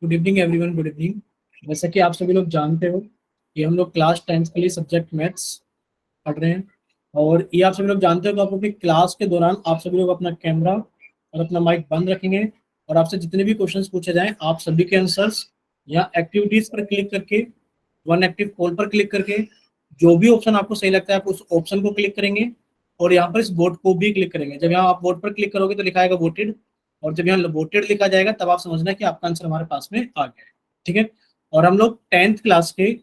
Good evening everyone, good evening. जैसा कि आप सभी लोग जानते हो कि हम लोग क्लास 10th के लिए सब्जेक्ट मैथ्स पढ़ रहे हैं। और ये आप सभी लोग जानते हो कि आप अपनी क्लास के दौरान आप सभी लोग अपना कैमरा और अपना माइक बंद रखेंगे और आपसे जितने भी क्वेश्चंस पूछे जाएं आप सभी के आंसर्स या एक्टिविटीज पर क्लिक करके, वन एक्टिव पोल पर क्लिक करके जो भी ऑप्शन आपको सही लगता है आप उस ऑप्शन को क्लिक करेंगे और यहाँ पर इस बोर्ड को भी क्लिक करेंगे। जब यहाँ आप बोर्ड पर क्लिक करोगे तो लिखा आएगा वोटेड, और जब यहाँ वोटेड लिखा जाएगा तब आप समझना कि आपका आंसर हमारे पास में आ गया है। ठीक है। और हम लोग 10th क्लास के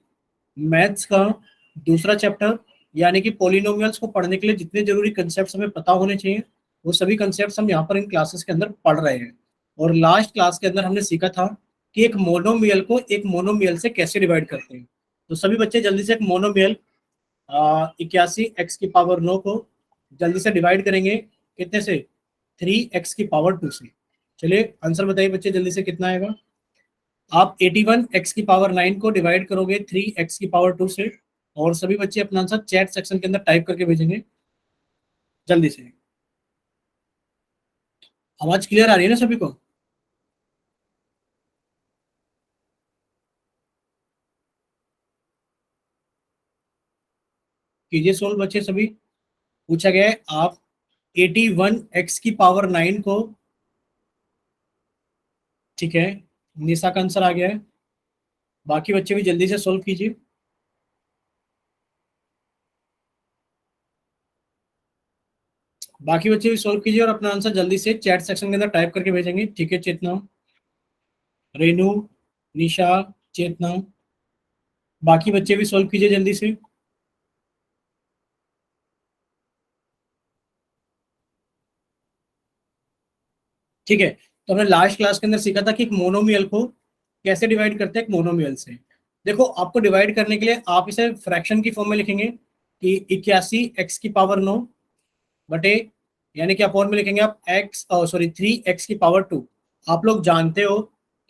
मैथ्स का दूसरा चैप्टर यानी कि पॉलिनोमियल्स को पढ़ने के लिए जितने जरूरी कंसेप्ट हमें पता होने चाहिए वो सभी कंसेप्ट हम यहाँ पर इन क्लासेस के अंदर पढ़ रहे हैं। और लास्ट क्लास के अंदर हमने सीखा था कि एक मोनोमियल को एक मोनोमियल से कैसे डिवाइड करते हैं। तो सभी बच्चे जल्दी से एक मोनोमियल 81 x की पावर 9 को जल्दी से डिवाइड करेंगे कितने से, 3 x की पावर 2 से। चलिए आंसर बताइए बच्चे जल्दी से कितना आएगा। आप 81 x की पावर 9 को डिवाइड करोगे 3 x की पावर 2 से, और सभी बच्चे अपना आंसर चैट सेक्शन के अंदर टाइप करके भेजेंगे जल्दी से। आवाज क्लियर आ रही है ना सभी को? कीजिए सोल्व बच्चे सभी। पूछा गया है आप 81 x की पावर 9 को, ठीक है, निशा का आंसर आ गया है। बाकी बच्चे भी जल्दी से सोल्व कीजिए। बाकी बच्चे भी सोल्व कीजिए और अपना आंसर जल्दी से चैट सेक्शन के अंदर टाइप करके भेजेंगे। ठीक है, चेतना, रेनू, निशा, चेतना, बाकी बच्चे भी सोल्व कीजिए जल्दी से। ठीक है। तो हमने लास्ट क्लास के अंदर सीखा था कि एक मोनोमियल को कैसे डिवाइड करते हैं एक मोनोमियल से। देखो आपको डिवाइड करने के लिए आप इसे फ्रैक्शन की फॉर्म में लिखेंगे कि 81 x की पावर 9 बटे, यानी कि आप और में लिखेंगे आप एक्स, सॉरी 3 x की पावर 2। आप लोग जानते हो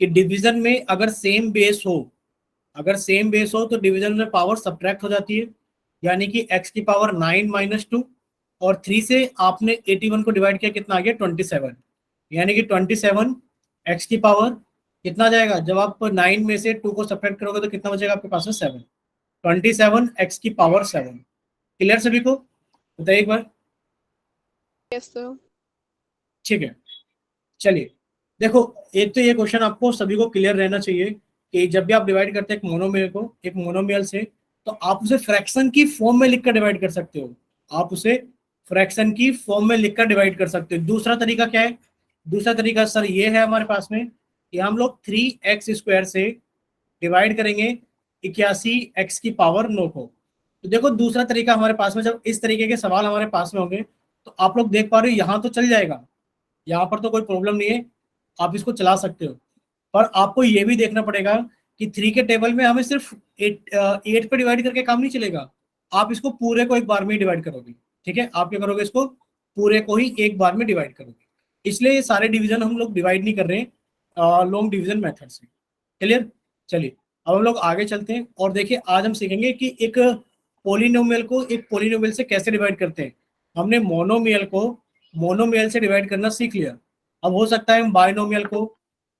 कि डिवीजन में अगर सेम बेस हो, अगर सेम बेस हो तो डिवीजन में पावर सब्ट्रैक्ट हो जाती है, यानी कि x की पावर 9 - 2, और 3 से आपने 81 को डिवाइड किया कितना आ गया 27, यानी कि 27 x की पावर कितना आ जाएगा, जब आप 9 में से 2 को सब्ट्रैक्ट करोगे तो कितना बचेगा आपके पास में 7, 27 x की पावर 7। क्लियर सभी को? बताइए एक बार। Yes sir. ठीक है, चलिए देखो, एक तो ये क्वेश्चन आपको सभी को क्लियर रहना चाहिए कि जब भी आप डिवाइड करते हैं एक मोनोमियल को एक मोनोमियल से, तो आप उसे फ्रैक्शन की फॉर्म में लिखकर डिवाइड कर सकते हो। आप उसे फ्रैक्शन की फॉर्म में लिखकर डिवाइड कर सकते हो। दूसरा तरीका क्या है? दूसरा तरीका सर ये है हमारे पास में कि हम लोग 3 x² से डिवाइड करेंगे 81 x की पावर 9 को। तो देखो दूसरा तरीका हमारे पास में, जब इस तरीके के सवाल हमारे पास में होंगे तो आप लोग देख पा रहे हो यहाँ तो चल जाएगा, यहाँ पर तो कोई प्रॉब्लम नहीं है, आप इसको चला सकते हो। पर आपको ये भी देखना पड़ेगा कि 3 के टेबल में हमें सिर्फ 8 पे डिवाइड करके काम नहीं चलेगा, आप इसको पूरे को एक बार में डिवाइड करोगे। ठीक है, आप क्या करोगे, इसको पूरे को ही एक बार में डिवाइड करोगे। इसलिए ये सारे डिवीजन हम लोग डिवाइड नहीं कर रहे हैं लॉन्ग डिवीजन मेथड से। क्लियर? चलिए अब हम लोग आगे चलते हैं और देखिए आज हम सीखेंगे कि एक पोलिनोमियल को एक पोलिनोमियल से कैसे डिवाइड करते हैं। हमने मोनोमियल को मोनोमियल से डिवाइड करना सीख लिया। अब हो सकता है हम बाइनोमियल को,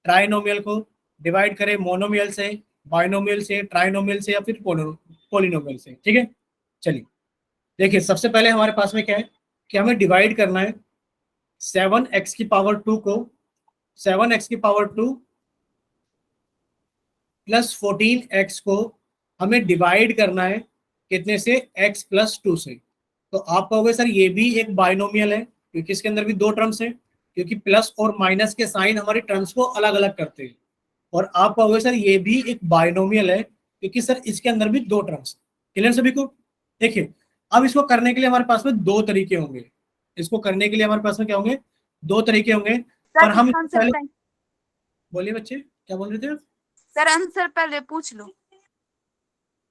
ट्राइनोमियल को डिवाइड करें मोनोमियल से, बाइनोमियल से, ट्राइनोमियल से या फिर पोलिनोमियल से। ठीक है, चलिए देखिए सबसे पहले हमारे पास में क्या है कि हमें डिवाइड करना है 7 x की पावर 2 को 7 x की पावर 2 प्लस 14 x को हमें डिवाइड करना है कितने से, x+2 से। तो आप कहोगे सर ये भी एक बाइनोमियल है क्योंकि इसके अंदर भी दो टर्म्स हैं, क्योंकि प्लस और माइनस के साइन हमारी टर्म्स को अलग अलग करते हैं। और आप कहोगे सर ये भी एक बाइनोमियल है क्योंकि सर इसके अंदर भी दो टर्म्स। क्लियर सभी को? देखिए अब इसको करने के लिए हमारे पास में दो तरीके होंगे। इसको करने के लिए हमारे पास में क्या होंगे, दो तरीके होंगे। पर हम पहले, बोलिए बच्चे क्या बोल रहे थे? सर आंसर पहले पूछ लो।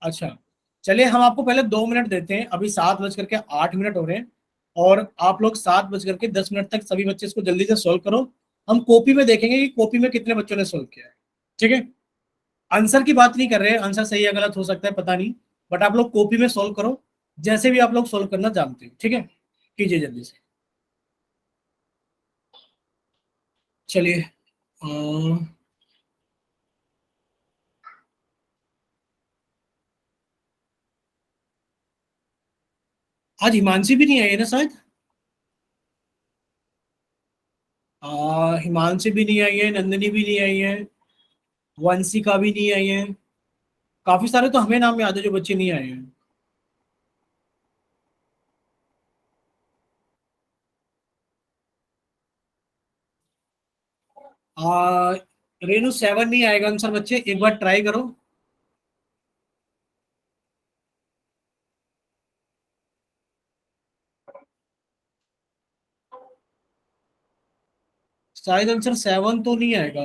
अच्छा चलिए हम आपको पहले 2 मिनट देते हैं, अभी 7:08 हो रहे हैं और आप लोग 7:10 तक सभी बच्चे इसको जल्दी से सोल्व करो। हम कॉपी में देखेंगे कि कॉपी में कितने बच्चों ने सोल्व किया है। ठीक है, आंसर की बात नहीं कर रहे हैं, आंसर सही या गलत हो सकता है पता नहीं, बट आप लोग कॉपी में सोल्व करो जैसे भी आप लोग सोल्व करना जानते हैं। ठीक है, कीजिए जल्दी से। चलिए आज हिमांशी भी नहीं आई है ना शायद। हिमांशी भी नहीं आई है, नंदिनी भी नहीं आई है, वंशिका भी नहीं आई है। काफी सारे तो हमें नाम याद है जो बच्चे नहीं आए हैं। आ, रेनू 7 नहीं आएगा आंसर बच्चे, एक बार ट्राई करो। शायद आंसर 7 तो नहीं आएगा।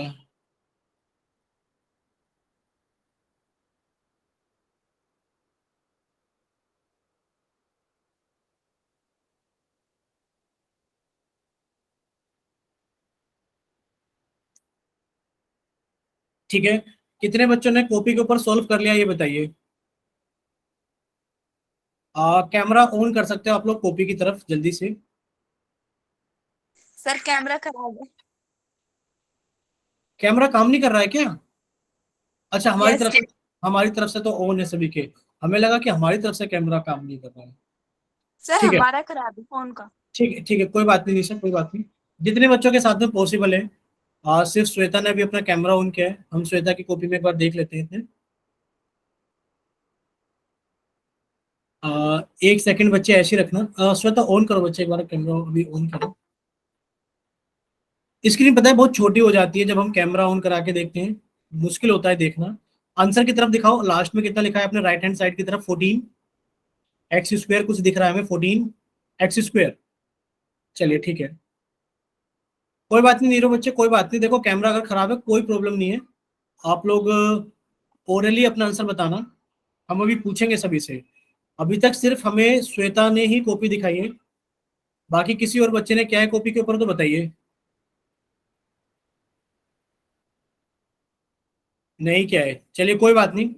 ठीक है, कितने बच्चों ने कॉपी के ऊपर सॉल्व कर लिया ये बताइए। कैमरा ऑन कर सकते हो आप लोग कॉपी की तरफ जल्दी से। सर कैमरा खराब है। कैमरा काम नहीं कर रहा है क्या? अच्छा, यस हमारी तरफ से तो ऑन है सभी के। हमें लगा कि हमारी तरफ से कैमरा काम नहीं कर रहा है। सर, ठीक है, हमारा खराब है फोन का। ठीक है, ठीक है, कोई बात नहीं निशा, कोई बात नहीं। जितने बच्चों के साथ में पॉसिबल है। सिर्फ श्वेता ने भी अपना कैमरा ऑन किया है, हम श्वेता की कॉपी में एक बार देख लेते हैं। एक सेकंड बच्चे ऐसे ही रखना। श्वेता ऑन करो बच्चे, एक बार कैमरा अभी ऑन करो। स्क्रीन पता है बहुत छोटी हो जाती है जब हम कैमरा ऑन करा के देखते हैं, मुश्किल होता है देखना। आंसर की तरफ दिखाओ, लास्ट में कितना लिखा है अपने राइट हैंड साइड की तरफ, 14 एक्स स्क्वायर कुछ दिख रहा है हमें, 14 एक्स स्क्वायर। चलिए ठीक है, कोई बात नहीं नीरो बच्चे, कोई बात नहीं। देखो कैमरा अगर खराब है कोई प्रॉब्लम नहीं है, आप लोग ओरली अपना आंसर बताना, हम अभी पूछेंगे सभी से। अभी तक सिर्फ हमें श्वेता ने ही कॉपी दिखाई है, बाकी किसी और बच्चे ने क्या है कॉपी के ऊपर तो बताइए। नहीं क्या है, चलिए कोई बात नहीं।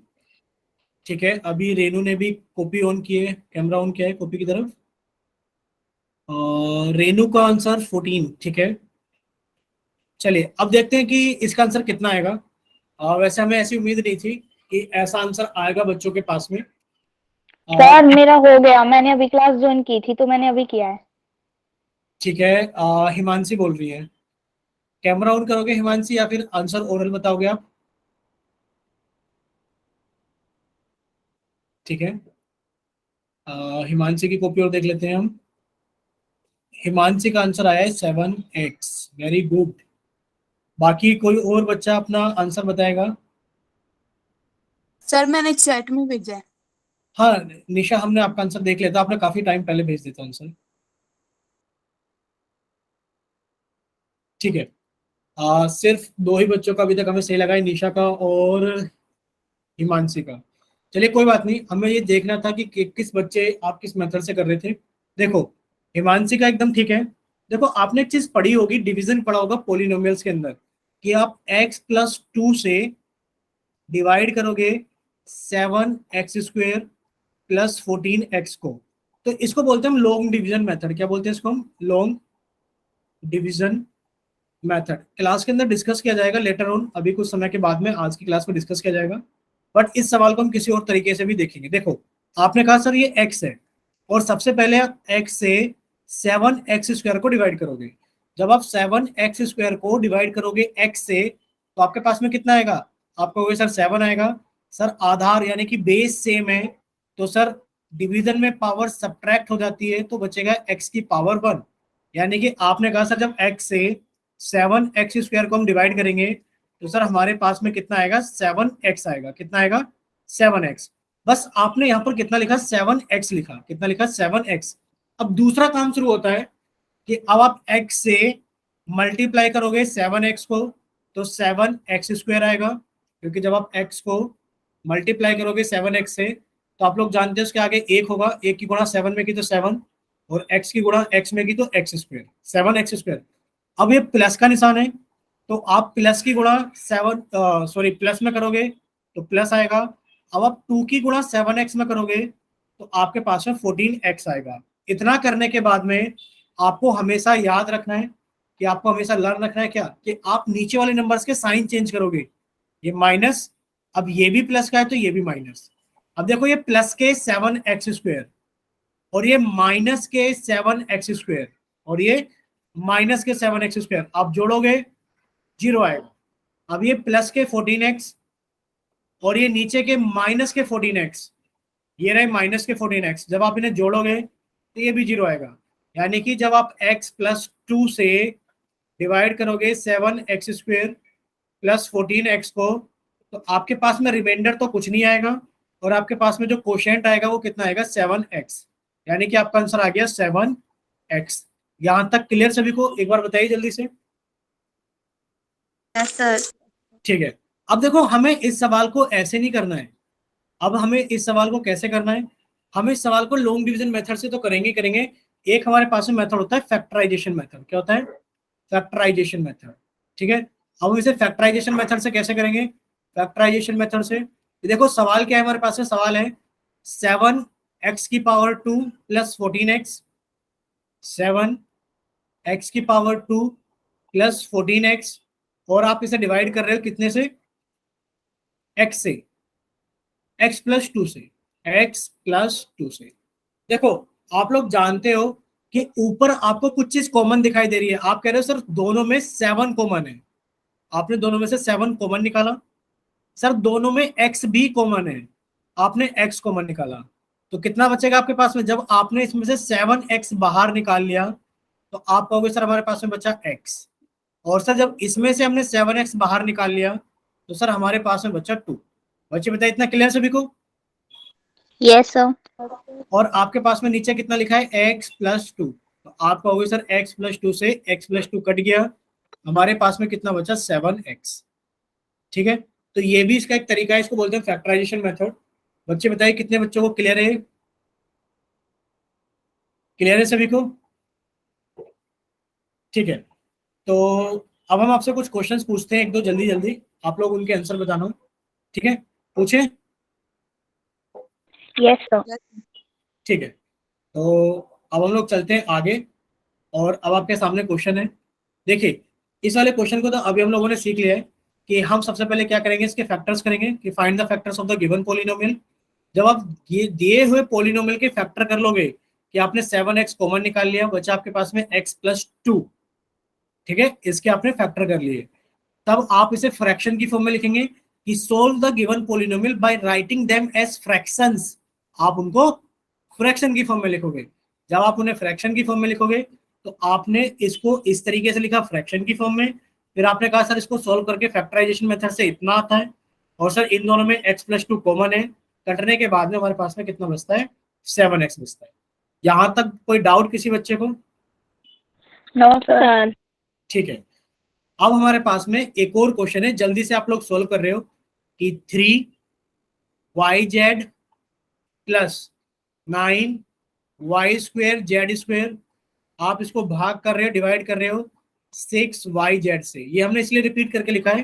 ठीक है, अभी रेनू ने भी कॉपी ऑन की है, कैमरा ऑन किया है कॉपी की तरफ। रेनू का आंसर 14, ठीक है। चलिए अब देखते हैं कि इसका आंसर कितना आएगा। वैसे हमें ऐसी उम्मीद नहीं थी कि ऐसा आंसर आएगा बच्चों के पास में। सर मेरा हो गया, मैंने अभी क्लास ज्वाइन की थी तो मैंने अभी किया है। ठीक है, हिमांशी बोल रही है। कैमरा ऑन करोगे हिमांशी या फिर आंसर ओरल बताओगे आप? ठीक है, हिमांशी की कॉपी और देख लेते हैं हम। हिमांशी का आंसर आया है 7x, वेरी गुड। बाकी कोई और बच्चा अपना आंसर बताएगा? सर मैंने चैट में भेजा है। हाँ, निशा हमने आपका आंसर देख लिया था, आपने काफी टाइम पहले भेज दिया था आंसर। ठीक है, सिर्फ दो ही बच्चों का अभी तक हमें सही लगा है, निशा का और हिमांशी का। चलिए कोई बात नहीं, हमें ये देखना था कि किस बच्चे आप किस मेथड से कर रहे थे। देखो हिमांशी का एकदम ठीक है। देखो आपने एक चीज पढ़ी होगी, डिवीजन पढ़ा होगा पोलिनोमियल्स के अंदर, कि आप x+2 से डिवाइड करोगे 7x² +14x को, तो इसको बोलते हैं हम लॉन्ग डिवीजन मेथड। क्या बोलते हैं इसको हम? Long division method. क्लास के अंदर डिस्कस किया जाएगा लेटर ऑन, अभी कुछ समय के बाद में, आज की क्लास में डिस्कस किया जाएगा। बट इस सवाल को हम किसी और तरीके से भी देखेंगे। देखो आपने कहा सर ये x है, और सबसे पहले आप x से 7x² को डिवाइड करोगे। जब आप 7x² को डिवाइड करोगे x से, तो आपके पास में कितना आएगा? आपको कहोगे सर 7 आएगा। सर आधार यानी कि बेस सेम है, तो सर डिवीजन में पावर सब्ट्रैक्ट हो जाती है, तो बचेगा x की पावर 1। यानी कि आपने कहा सर जब x से 7x² को हम डिवाइड करेंगे, तो सर हमारे पास में कितना आएगा? 7x आएगा। कितना आएगा? 7x। बस आपने यहाँ पर कितना लिखा? 7x लिखा। कितना लिखा? 7x। अब दूसरा काम शुरू होता है कि अब आप x से मल्टीप्लाई करोगे 7x को, तो 7x² आएगा, क्योंकि जब आप x को मल्टीप्लाई करोगे 7x से, तो आप लोग जानते हैं उसके आगे एक होगा, एक की गुणा 7 में की तो 7, और x की गुणा x में की तो x², 7x²। अब ये प्लस का निशान है, तो आप प्लस की गुणा 7, सॉरी प्लस में करोगे तो प्लस आएगा। अब आप 2 की गुणा 7x में करोगे तो आपके पास में 14x आएगा। इतना करने के बाद में आपको हमेशा याद रखना है, कि आपको हमेशा लर्न रखना है क्या, कि आप नीचे वाले नंबर्स के साइन चेंज करोगे। ये माइनस, अब ये भी प्लस का है तो ये भी माइनस। अब देखो ये प्लस के 7x², और ये माइनस के 7x², और ये माइनस के 7x², आप जोड़ोगे 0 आएगा। अब ये प्लस के 14x और ये नीचे के माइनस के 14x, ये रहे माइनस के 14x, जब आप इन्हें जोड़ोगे तो ये भी 0 आएगा। यानी कि जब आप x+2 से डिवाइड करोगे 7x² प्लस 14x को, तो आपके पास में रिमाइंडर तो कुछ नहीं आएगा, और आपके पास में जो कोशेंट आएगा वो कितना आएगा, 7x। यानी कि आपका आंसर आ गया 7x। यहां तक क्लियर सभी को? एक बार बताइए जल्दी से। Yes sir. ठीक है, अब देखो हमें इस सवाल को ऐसे नहीं करना है। अब हमें इस सवाल को कैसे करना है, हम इस सवाल को लॉन्ग डिवीजन मेथड से तो करेंगे। एक हमारे पास में मेथड होता है फैक्टराइजेशन मेथड। क्या होता है? Factorisation method. ठीक है, अब हम इसे फैक्टराइजेशन मेथड से कैसे करेंगे? फैक्टराइजेशन मेथड से देखो सवाल क्या है हमारे पास में, सवाल है 7x² plus 14x, 7x² plus 14x, और आप इसे डिवाइड कर रहे हो कितने से? x से, x+2 से, x+2 से। देखो आप लोग जानते हो कि ऊपर आपको कुछ चीज कॉमन दिखाई दे रही है। आप कह रहे हो सर दोनों में 7 कॉमन है, आपने दोनों में से 7 कॉमन निकाला। सर दोनों में x भी कॉमन है, आपने x कॉमन निकाला, तो कितना बचेगा आपके पास में? जब आपने इसमें से 7x बाहर निकाल लिया तो आप कहोगे सर हमारे पास में बचा x, और सर जब इसमें से हमने 7x बाहर निकाल लिया तो सर हमारे पास में बचा 2। बच्चे बताइए, इतना क्लियर सभी को? Yes sir. और आपके पास में नीचे कितना लिखा है? x+2, तो आप कहोगे सर x+2 से x+2 कट गया, हमारे पास में कितना बचा? 7x। ठीक है, तो ये भी इसका एक तरीका है, इसको बोलते हैं फैक्टराइजेशन मेथड। बच्चे बताइए कितने बच्चों को क्लियर है? क्लियर है सभी को? ठीक है, तो अब हम आपसे कुछ क्वेश्चंस पूछते हैं, एक दो जल्दी जल्दी, आप लोग उनके आंसर बताना। ठीक है, पूछे? Yes sir. ठीक है, तो अब हम लोग चलते हैं आगे, और अब आपके सामने क्वेश्चन है। देखिए इस वाले क्वेश्चन को तो अभी हम लोगों ने सीख लिया है कि हम सबसे पहले क्या करेंगे, इसके फैक्टर्स करेंगे, कि find the factors of the given polynomial. जब आप ये दिए हुए पॉलिनोमियल के फैक्टर कर लोगे, कि आपने 7x कॉमन निकाल लिया, बचा आपके पास में x+2। ठीक है, इसके आपने फैक्टर कर लिए, तब आप इसे फ्रैक्शन की फॉर्म में लिखेंगे कि solve the given polynomial by writing them as fractions. आप उनको फ्रैक्शन की फॉर्म में लिखोगे। जब आप उन्हें फ्रैक्शन की फॉर्म में लिखोगे तो आपने इसको इस तरीके से लिखा फ्रैक्शन की फॉर्म में, फिर आपने कहा सर इसको सोल्व करके फैक्टराइजेशन मेथड से इतना आता है, और सर इन दोनों में x+2 कॉमन है, कटने के बाद में हमारे पास में कितना बचता है? 7x बचता है। यहां तक कोई डाउट किसी बच्चे को? No sir. ठीक है, अब हमारे पास में एक और क्वेश्चन है, जल्दी से आप लोग सोल्व कर रहे हो, कि 3yz प्लस 9y²z², आप इसको भाग कर रहे हो, डिवाइड कर रहे हो 6yz से। ये हमने इसलिए रिपीट करके लिखा है,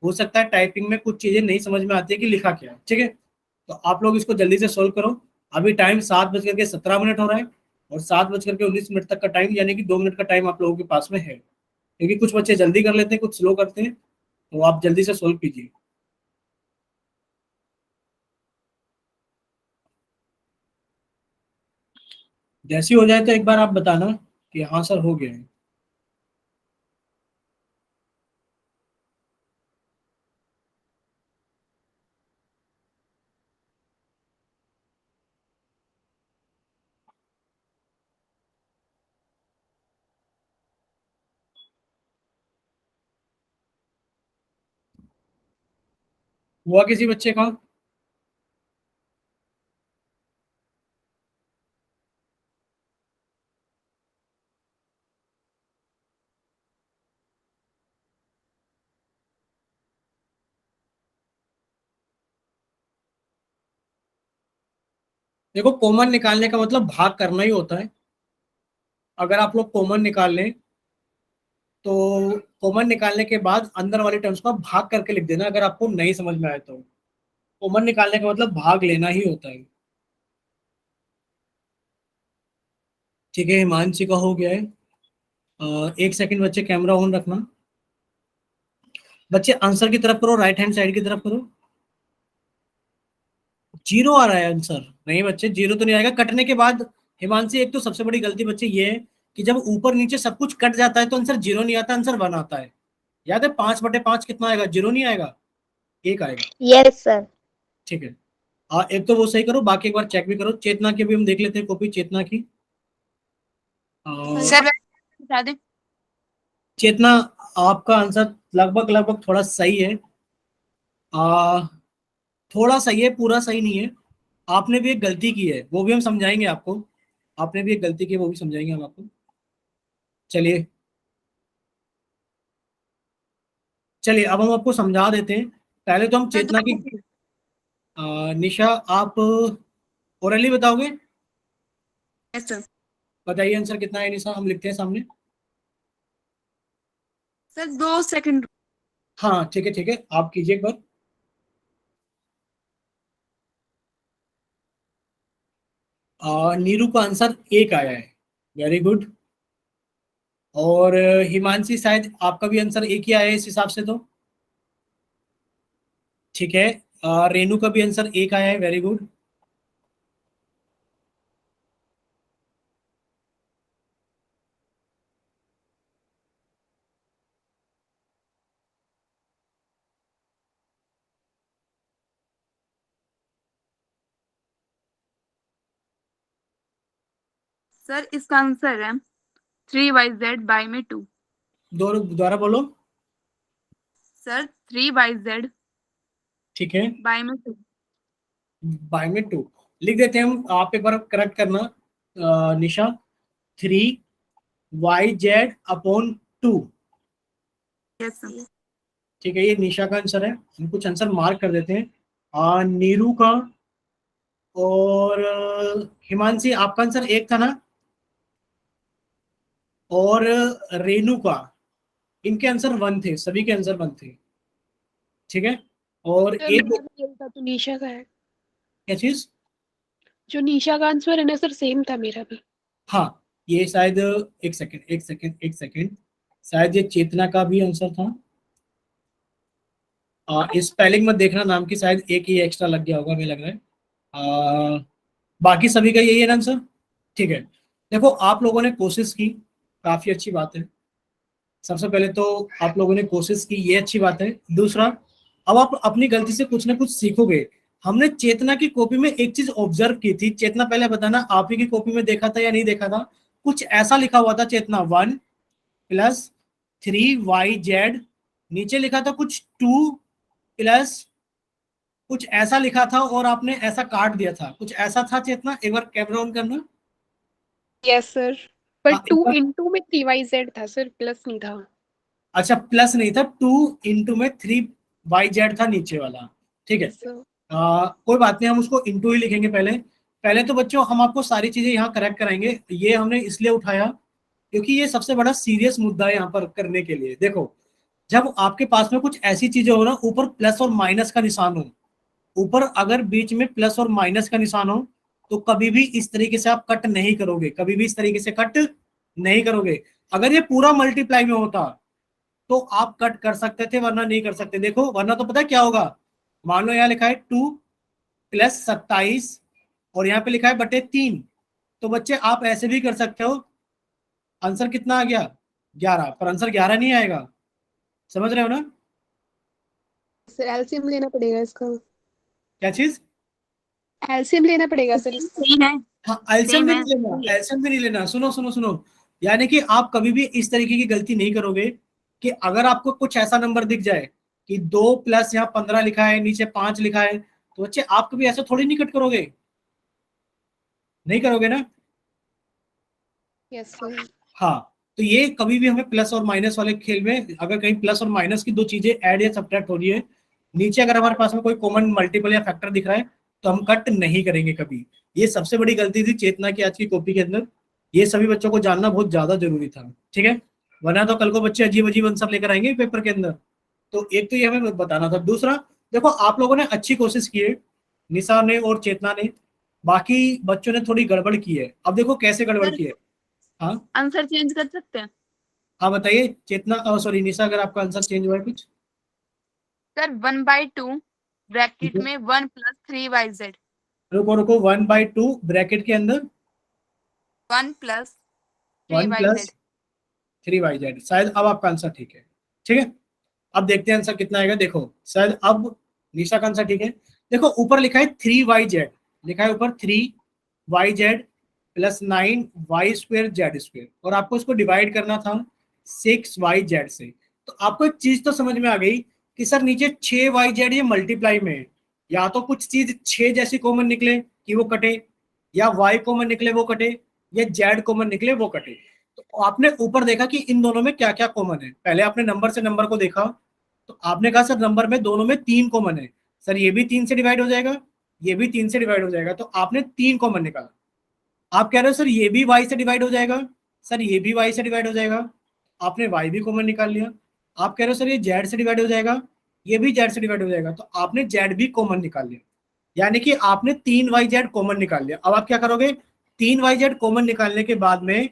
हो सकता है टाइपिंग में कुछ चीजें नहीं समझ में आती है कि लिखा क्या है। ठीक है, तो आप लोग इसको जल्दी से सोल्व करो। अभी टाइम 7:17 हो रहा है, और 7:19 तक का टाइम, यानी कि 2 मिनट का टाइम आप लोगों के पास में है, क्योंकि कुछ बच्चे जल्दी कर लेते हैं, कुछ स्लो करते हैं, तो आप जल्दी से सोल्व कीजिए। जैसी हो जाए तो एक बार आप बताना कि हाँ सर हो गया है। हुआ किसी बच्चे का? देखो कॉमन निकालने का मतलब भाग करना ही होता है। अगर आप लोग कॉमन निकाल लें तो कॉमन निकालने के बाद अंदर वाले टर्म्स को आप भाग करके लिख देना, अगर आपको नहीं समझ में आए तो। कॉमन निकालने का मतलब भाग लेना ही होता है। ठीक है, हिमांशी का हो गया है। एक सेकंड बच्चे, कैमरा ऑन रखना। बच्चे आंसर की तरफ करो, राइट हैंड साइड की तरफ करो। 0 आ रहा है आंसर? नहीं बच्चे, 0 तो नहीं आएगा, कटने के बाद हिमांशी, एक तो सबसे बड़ी गलती बच्चे ये है कि जब ऊपर नीचे सब कुछ कट जाता है तो आंसर 0 नहीं आता, आंसर 1 आता है। याद है 5/5 कितना आएगा? 0 नहीं आएगा, 1 आएगा। Yes sir. ठीक है, एक तो वो सही करो, बाकी एक बार चेक भी करो। चेतना की भी हम देख लेते हैं कॉपी, चेतना की। सर बता दें। चेतना, आपका आंसर लगभग लगभग थोड़ा सही है, आ, थोड़ा सही है, पूरा सही नहीं है। आपने भी एक गलती की है, वो भी हम समझाएंगे आपको। आपने भी एक गलती की है, वो भी समझाएंगे हम आपको। चलिए चलिए, अब हम आपको समझा देते हैं। पहले तो हम सर चेतना की, निशा आप ओरली बताओगे? Yes sir. बताइए आंसर कितना है निशा, हम लिखते हैं सामने। Sir 2 second. हाँ ठीक है, ठीक है, आप कीजिए एक बार। नीरू का आंसर 1 आया है, वेरी गुड। और हिमांशी, शायद आपका भी आंसर 1 ही आया है इस हिसाब से तो। ठीक है, रेनू का भी आंसर 1 आया है, वेरी गुड। सर इसका आंसर है 3/z/2। दोबारा बोलो। Sir 3/z/2। ठीक है, बाय में 2 लिख देते हैं हम, आप एक बार करेक्ट करना निशा। 3/z/2। Yes sir. ठीक है, ये निशा का आंसर है। हम कुछ आंसर मार्क कर देते हैं। नीरू का और हिमांशी, आपका आंसर 1 था ना? और रेनू का, इनके आंसर 1 थे, सभी के आंसर 1 थे। ठीक है, और सर एक मेरा भी यही था, तो निशा का है। क्या चीज? जो निशा का आंसर है ना सर, सेम था मेरा भी। हाँ, ये शायद, एक सेकंड एक सेकंड एक सेकंड, शायद ये चेतना का भी आंसर था। स्पेलिंग मत देखना नाम की, शायद एक ही एक्स्ट्रा लग गया होगा, मुझे लग रहा है। बाकी सभी का यही है ना आंसर? ठीक है, देखो आप लोगों ने कोशिश की, काफी अच्छी बात है। सबसे पहले तो आप लोगों ने कोशिश की, ये अच्छी बात है। दूसरा, अब आप अपनी गलती से कुछ ना कुछ सीखोगे। हमने चेतना की कॉपी में एक चीज ऑब्जर्व की थी। चेतना पहले बताना, आप ही की कॉपी में देखा था या नहीं देखा था? कुछ ऐसा लिखा हुआ था चेतना, 1+3YZ, नीचे लिखा था कुछ 2+ कुछ ऐसा लिखा था, और आपने ऐसा काट दिया था, कुछ ऐसा था चेतना, एक बार कैमरा ऑन करना। यस सर, पर हाँ, एक 2 बार। इंटू में 3YZ था सर, प्लस नहीं था। अच्छा, प्लस नहीं था, 2 में 3YZ था नीचे वाला। ठीक है, यस सर। कोई बात नहीं, हम उसको इंटू ही लिखेंगे पहले। पहले तो बच्चों हम आपको सारी चीजें यहाँ करेक्ट कराएंगे। ये हमने इसलिए उठाया क्योंकि ये सबसे बड़ा सीरियस मुद्दा है यहाँ पर करने के लिए। देखो, जब आपके पास में कुछ ऐसी चीजें हो ना, ऊपर प्लस और माइनस का निशान हो, ऊपर अगर बीच में प्लस और माइनस का निशान हो, तो कभी भी इस तरीके से आप कट नहीं करोगे, कभी भी इस तरीके से कट नहीं करोगे। अगर ये पूरा मल्टीप्लाई में होता तो आप कट कर सकते थे, वरना नहीं कर सकते। देखो, वरना तो पता है क्या होगा? मान लो यहाँ लिखा है 2+27, और यहाँ पे लिखा है /3। तो बच्चे आप ऐसे भी कर सकते हो। आंसर कितना आ गया? 11, पर आंसर 11 नहीं आएगा। समझ रहे हो ना? सर एलसीएम लेना पड़ेगा इसका। क्या चीज? एलसीएम लेना पड़ेगा सर इसका। सही है। हाँ, एल्शियम सेम भी है। नहीं लेना, एल्शियम भी नहीं लेना। सुनो सुनो सुनो, यानी कि आप कभी भी इस तरीके की गलती नहीं करोगे कि अगर आपको कुछ ऐसा नंबर दिख जाए कि 2+ यहाँ 15 लिखा है, नीचे 5 लिखा है, तो बच्चे आप कभी ऐसा थोड़ी नहीं कट करोगे, नहीं करोगे ना? Yes sir. हाँ, तो ये कभी भी हमें प्लस और माइनस वाले खेल में, अगर कहीं प्लस और माइनस की दो चीजें ऐड या सब्ट्रैक्ट हो रही है, नीचे अगर हमारे पास में कोई कॉमन मल्टीपल या फैक्टर दिख रहा है, तो हम कट नहीं करेंगे कभी। ये सबसे बड़ी गलती थी चेतना की आज की कॉपी के अंदर। ये सभी बच्चों को जानना बहुत ज्यादा जरूरी था। ठीक है, वरना तो कल को बच्चे अजीब अजीब आंसर लेकर आएंगे पेपर के अंदर। तो एक तो ये हमें बताना था। दूसरा, देखो आप लोगों ने अच्छी कोशिश की है, निशा ने और चेतना ने, बाकी बच्चों ने थोड़ी गड़बड़ की है। अब देखो कैसे गड़बड़ सर की है। हाँ आंसर चेंज कर सकते हैं। हाँ, बताइए चेतना, सॉरी निशा, अगर आपका आंसर चेंज हुआ है कुछ। सर 1/2 ठीक ब्रैकेट है, में 1+3YZ। रुको रुको, 1/2 ब्रैकेट के अंदर 1 प्लस 1 प्लस 3yz। शायद अब आपका आंसर ठीक है। ठीक है, अब देखते हैं आंसर कितना आएगा। देखो शायद अब निशा का आंसर ठीक है। देखो ऊपर लिखा है 3yz, लिखा है ऊपर 3yz प्लस 9y² z², और आपको इसको डिवाइड करना था 6yz से। तो आपको एक चीज तो समझ में आ गई कि सर नीचे 6yz ये मल्टीप्लाई में है, या तो कुछ चीज 6 जैसी कॉमन निकले कि वो कटे, या y कॉमन निकले वो कटे, या z कॉमन निकले वो कटे। तो आपने ऊपर देखा कि इन दोनों में क्या क्या कॉमन है। पहले आपने नंबर से नंबर को देखा, तो आपने कहा सर नंबर में दोनों में 3 कॉमन है, सर ये भी 3 से डिवाइड हो जाएगा, ये भी 3 से डिवाइड हो जाएगा, तो आपने 3 कॉमन निकाला। आप कह रहे हो सर ये भी y से डिवाइड हो जाएगा, सर ये भी y से डिवाइड हो जाएगा, आपने y भी कॉमन निकाल लिया। आप कह रहे हो सर ये z से डिवाइड हो जाएगा, ये भी z से डिवाइड हो जाएगा, तो आपने z भी कॉमन निकाल लिया, यानी कि आपने 3yz कॉमन निकाल लिया। अब आप क्या करोगे, 3yz कॉमन निकालने के बाद में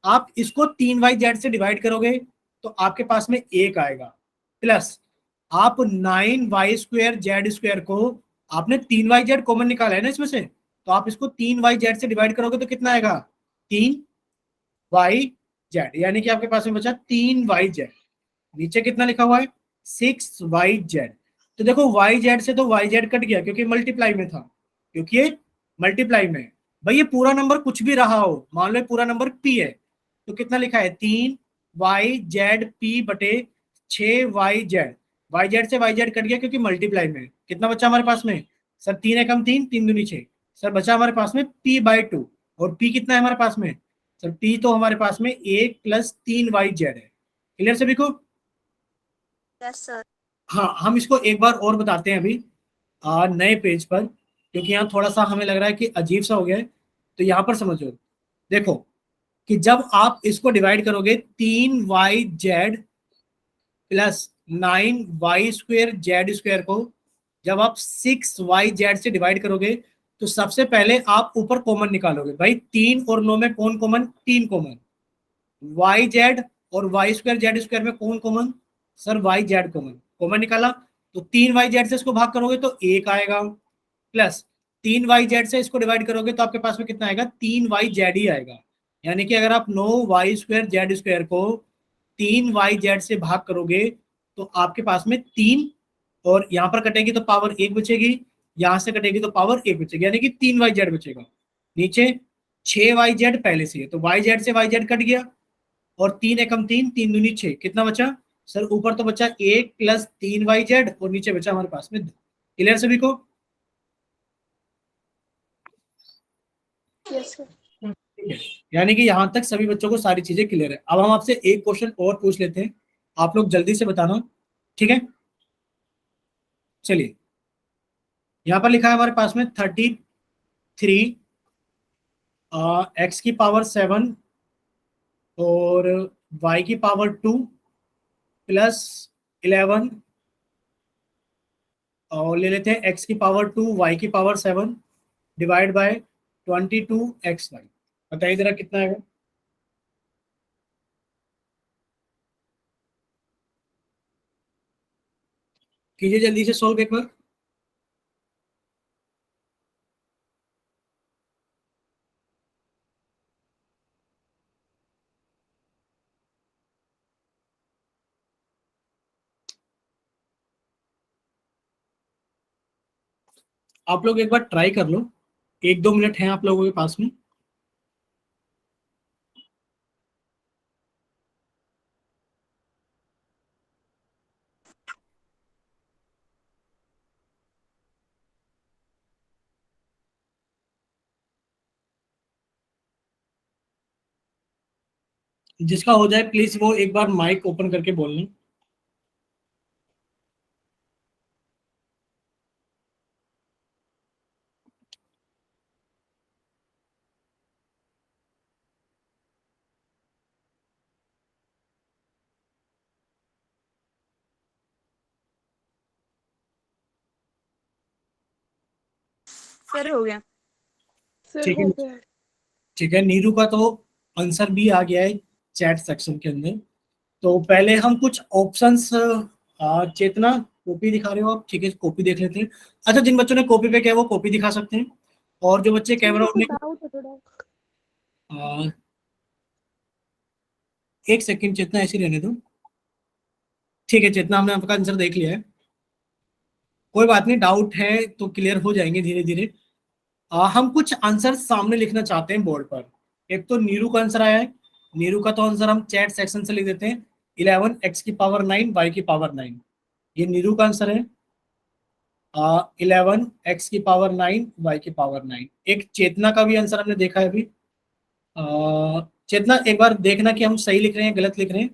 आप इसको 3yz से डिवाइड करोगे तो आपके पास में 1 आएगा, प्लस आप 9y² z² को आपने 3yz कॉमन निकाला है ना इसमें से, तो आप इसको 3yz से डिवाइड करोगे तो कितना आएगा 3yz, यानी कि आपके पास में बचा 3yz। नीचे कितना लिखा हुआ है 6yz। तो देखो yz से तो yz कट गया क्योंकि मल्टीप्लाई में था, क्योंकि ये मल्टीप्लाई में है। भाई ये पूरा नंबर कुछ भी रहा हो, मान लो पूरा नंबर p है, तो कितना लिखा है 3yz p बटे 6yz। yz से yz कट गया क्योंकि मल्टीप्लाई में। कितना बचा हमारे पास में सर 3 एकम 3, 3 दूनी 6, सर बचा हमारे पास में p/2। और p कितना है हमारे पास में सर, p तो हमारे पास में 1 प्लस 3yz है। क्लियर सभी को? Yes sir. हाँ, हम इसको एक बार और बताते हैं अभी नए पेज पर, क्योंकि यहाँ थोड़ा सा हमें लग रहा है कि अजीब सा हो गया है। तो यहाँ पर समझो, देखो कि जब आप इसको डिवाइड करोगे 3yz प्लस 9y² z² को जब आप 6yz से डिवाइड करोगे तो सबसे पहले आप ऊपर कॉमन निकालोगे। भाई 3 और 9 में कौन कॉमन, 3 कॉमन। yz और y² z² में कौन common, sir yz common. Common निकाला तो 3yz से इसको भाग करोगे तो 1 आएगा, प्लस 3yz से इसको डिवाइड करोगे तो आपके पास में कितना आएगा 3yz ही आएगा। यानी कि अगर आप 9y² z² को 3yz से भाग करोगे तो आपके पास में 3, और यहाँ पर कटेगी तो पावर 1 बचेगी, यहाँ से कटेगी तो पावर 1 बचेगी, यानी कि 3yz बचेगा। नीचे 6yz पहले से है तो yz से yz कट गया, और 3 एकम 3, 3 दूनी 6, कितना बचा सर, ऊपर तो बचा 1 प्लस 3yz और नीचे बचा हमारे पास में 2। क्लियर सभी को? Yes sir. ठीक है, यानी कि यहाँ तक सभी बच्चों को सारी चीजें क्लियर है। अब हम आपसे एक क्वेश्चन और पूछ लेते हैं, आप लोग जल्दी से बताना, ठीक है? चलिए, यहाँ पर लिखा है हमारे पास में 33 x की पावर 7 और y की पावर 2 प्लस 11, और ले लेते हैं x की पावर 2 y की पावर 7 डिवाइड बाय 22xy। बताइए जरा कितना आएगा। कीजिए जल्दी से सॉल्व एक बार। आप लोग एक बार ट्राई कर लो, 1-2 मिनट हैं आप लोगों के पास में। जिसका हो जाए प्लीज वो एक बार माइक ओपन करके बोल लें। सर हो गया। सर ठीक हो है, गया। ठीक है, नीरू का तो आंसर भी आ गया है चैट सेक्शन के अंदर। तो पहले हम कुछ ऑप्शंस, चेतना कॉपी दिखा रहे हो आप, ठीक है कॉपी देख लेते हैं। अच्छा, जिन बच्चों ने कॉपी पे किया वो कॉपी दिखा सकते हैं, और जो बच्चे सर कैमरा मेरे ऑन को डाउट है थोड़ा। एक सेकंड चेतना, ऐसे ही रहने दो। ठीक है चेतना, हमने आपका आंसर देख लिया है, कोई बात नहीं, डाउट है तो क्लियर हो जाएंगे धीरे धीरे। हम कुछ आंसर सामने लिखना चाहते हैं बोर्ड पर। एक तो नीरू का आंसर आया है, नीरू का तो आंसर हम चैट सेक्शन से लिख देते हैं, 11 x⁹ y⁹, ये नीरू का आंसर है। 11 x⁹ 9 y⁹ एक चेतना का भी आंसर हमने देखा है अभी। चेतना एक बार देखना कि हम सही लिख रहे हैं गलत लिख रहे हैं।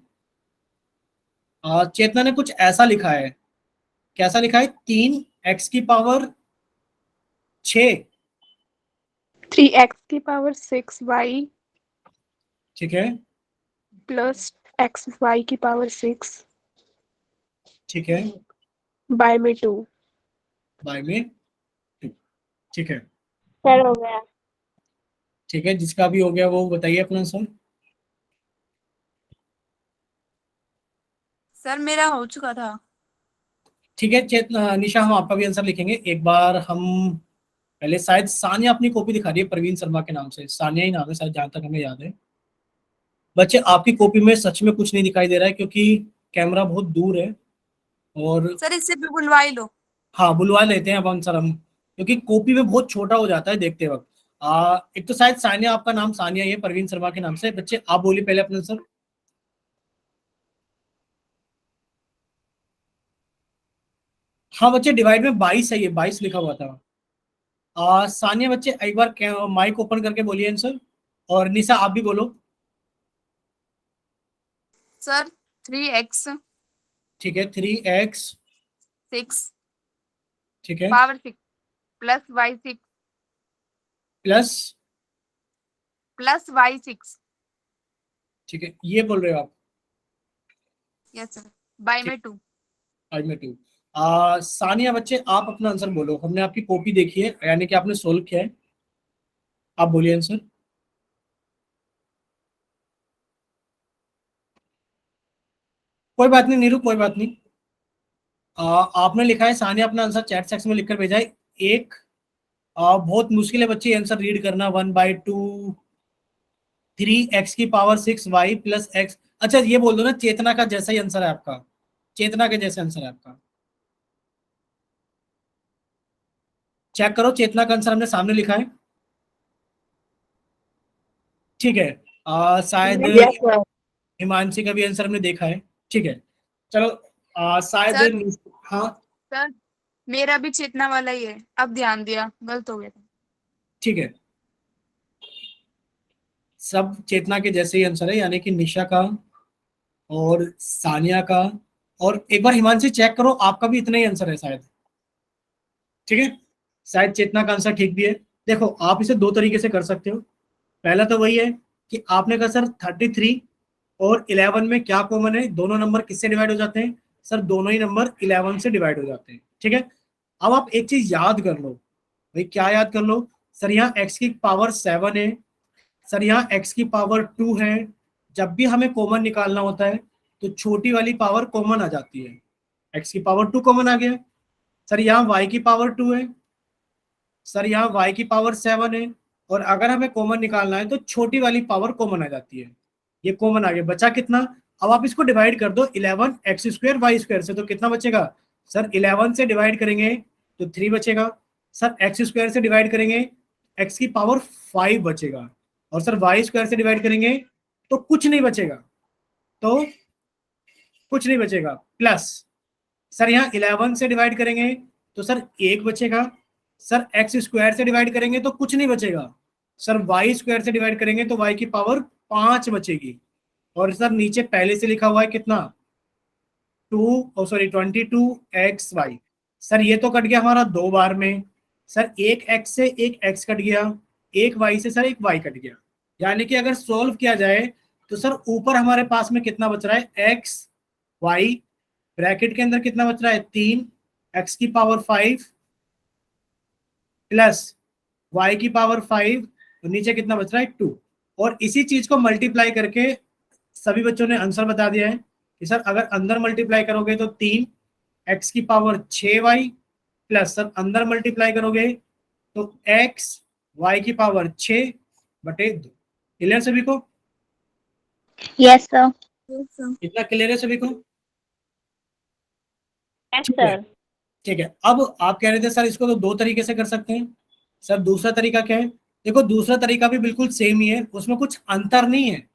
चेतना ने कुछ ऐसा लिखा है, कैसा लिखा है, 3 x⁶ 3x⁶y ठीक है, प्लस xy⁶ ठीक है, बाय में 2। बाय में 2, ठीक है, सर हो गया। ठीक है, जिसका भी हो गया वो बताइए अपना आंसर। सर मेरा हो चुका था। ठीक है चेतना, निशा हम आपका भी आंसर लिखेंगे एक बार। हम पहले शायद सानिया अपनी कॉपी दिखा रही है प्रवीण शर्मा के नाम से, सानिया ही नाम है शायद जहां तक हमें याद है। बच्चे आपकी कॉपी में सच में कुछ नहीं दिखाई दे रहा है क्योंकि कैमरा बहुत दूर है। और सर इससे भी बुलवा ही लो। हाँ बुलवा लेते हैं अब आंसर हम, क्योंकि कॉपी में बहुत छोटा हो जाता है देखते वक्त। एक तो शायद सानिया, आपका नाम सानिया ही है प्रवीण शर्मा के नाम से। बच्चे आप बोलिए पहले अपना आंसर। हाँ बच्चे, डिवाइड में 22 है, ये 22 लिखा हुआ था। सानिया बच्चे एक बार माइक ओपन करके बोलिए आंसर, और निशा आप भी बोलो। सर 3x ठीक है, 3x, 6 ठीक है, power 6 plus y6 plus, plus y6, ठीक है, ये बोल रहे हो आप। यस सर, बाय में 2। आज में 2। सानिया बच्चे आप अपना आंसर बोलो, हमने आपकी कॉपी देखी है यानी कि आपने सोल्व किया है, आप बोलिए आंसर। कोई बात नहीं नीरू, कोई बात नहीं। आपने लिखा है, सानिया अपना आंसर चैट सेक्शन में लिखकर भेजा है। एक बहुत मुश्किल है बच्चे आंसर रीड करना, 1/2 3 x⁶ y+x। अच्छा ये बोल दो ना, चेतना का जैसा ही आंसर है आपका, चेतना के जैसे आंसर है आपका। चेक करो, चेतना का आंसर हमने सामने लिखा है, ठीक है। शायद यस सर। हिमांशी का भी आंसर हमने देखा है, ठीक है। चलो शायद सर हाँ सर मेरा भी चेतना वाला ही है, अब ध्यान दिया, गलत हो गया था। ठीक है, सब चेतना के जैसे ही आंसर है, यानी कि निशा का और सानिया का, और एक बार हिमांशी चेक करो आपका भी इतना ही आंसर है शायद, ठीक है। शायद चेतना का आंसर ठीक भी है। देखो आप इसे दो तरीके से कर सकते हो। पहला तो वही है कि आपने कहा सर 33 और 11 में क्या कॉमन है, दोनों नंबर किससे डिवाइड हो जाते हैं, सर दोनों ही नंबर 11 से डिवाइड हो जाते हैं, ठीक है। अब आप एक चीज याद कर लो, भाई क्या याद कर लो, सर यहाँ x की पावर 7 है, सर यहाँ x की पावर 2 है। जब भी हमें कॉमन निकालना होता है तो छोटी वाली पावर कॉमन आ जाती है, x की पावर 2 कॉमन आ गया। सर यहाँ y की पावर 2 है, सर यहाँ y की पावर 7 है, और अगर हमें कॉमन निकालना है तो छोटी वाली पावर कॉमन आ जाती है। ये कॉमन आ गया, बचा कितना, अब आप इसको डिवाइड कर दो 11 x² y² से, तो कितना बचेगा, सर 11 से डिवाइड करेंगे तो 3 बचेगा, सर x² से डिवाइड करेंगे x की पावर 5 बचेगा, और सर y² से डिवाइड करेंगे तो कुछ नहीं बचेगा, तो कुछ नहीं बचेगा, प्लस सर यहाँ 11 से डिवाइड करेंगे तो सर 1 बचेगा, सर x² से डिवाइड करेंगे तो कुछ नहीं बचेगा, सर y² से डिवाइड करेंगे तो y की पावर 5 बचेगी, और सर नीचे पहले से लिखा हुआ है कितना 22xy। सर ये तो कट गया हमारा 2 बार में, सर एक x से एक x कट गया, एक y से सर एक y कट गया, यानी कि अगर सोल्व किया जाए तो सर ऊपर हमारे पास में कितना बच रहा है, x y ब्रैकेट के अंदर कितना बच रहा है 3 x की पावर 5 प्लस y की पावर 5, तो नीचे कितना बच रहा है 2। और इसी चीज को मल्टीप्लाई करके सभी बच्चों ने आंसर बता दिया है कि सर अगर अंदर मल्टीप्लाई करोगे तो 3 x की पावर 6y प्लस सर अंदर मल्टीप्लाई करोगे तो x y की पावर 6/2। क्लियर सभी को? Yes sir. Yes, sir. इतना क्लियर है सभी को? यस ठीक है, सर। ठीक है। अब आप कह रहे थे सर इसको तो दो तरीके से कर सकते हैं। सर दूसरा तरीका क्या है? देखो दूसरा तरीका भी बिल्कुल सेम ही है, उसमें कुछ अंतर नहीं है,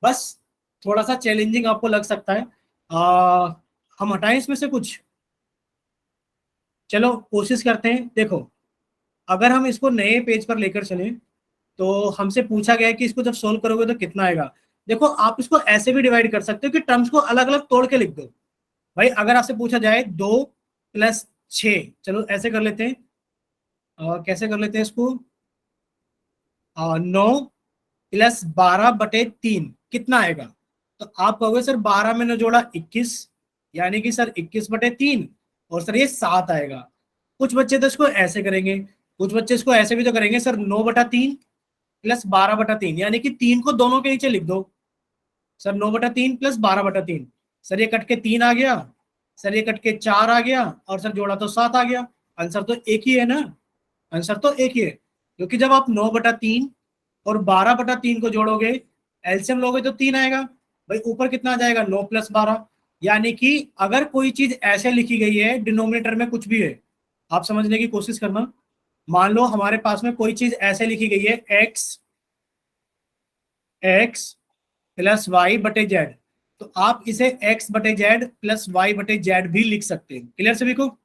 बस थोड़ा सा चैलेंजिंग आपको लग सकता है। हम हटाएं इसमें से कुछ, चलो कोशिश करते हैं। देखो अगर हम इसको नए पेज पर लेकर चले तो हमसे पूछा गया है कि इसको जब सोल्व करोगे तो कितना आएगा। देखो आप इसको ऐसे भी डिवाइड कर सकते हो कि टर्म्स को अलग अलग तोड़ के लिख दो। भाई अगर आपसे पूछा जाए 2 + 6, चलो ऐसे कर लेते हैं। कैसे कर लेते हैं इसको? 9 + 12/3 कितना आएगा? तो आप कहोगे सर 12 में न जोड़ा 21, यानी कि सर 21/3, और सर ये 7 आएगा। कुछ बच्चे तो इसको ऐसे करेंगे, कुछ बच्चे इसको ऐसे भी तो करेंगे सर 9/3 + 12/3, यानी कि 3 को दोनों के नीचे लिख दो। सर 9/3 + 12/3, सर ये कट के 3 आ गया, सर ये कट के 4 आ गया, और सर जोड़ा तो 7 आ गया। आंसर तो एक ही है ना, आंसर तो एक ही है, क्योंकि जब आप 9/3 और 12/3 को जोड़ोगे, एलसीएम लोगे तो 3 आएगा। भाई ऊपर कितना आ जाएगा? 9 + 12। यानी कि अगर कोई चीज ऐसे लिखी गई है, डिनोमिनेटर में कुछ भी है, आप समझने की कोशिश करना। मान लो हमारे पास में कोई चीज ऐसे लिखी गई है, x + y/z, तो आप इसे x/z + y/z भी लिख सकते हैं। क्लियर सभी को?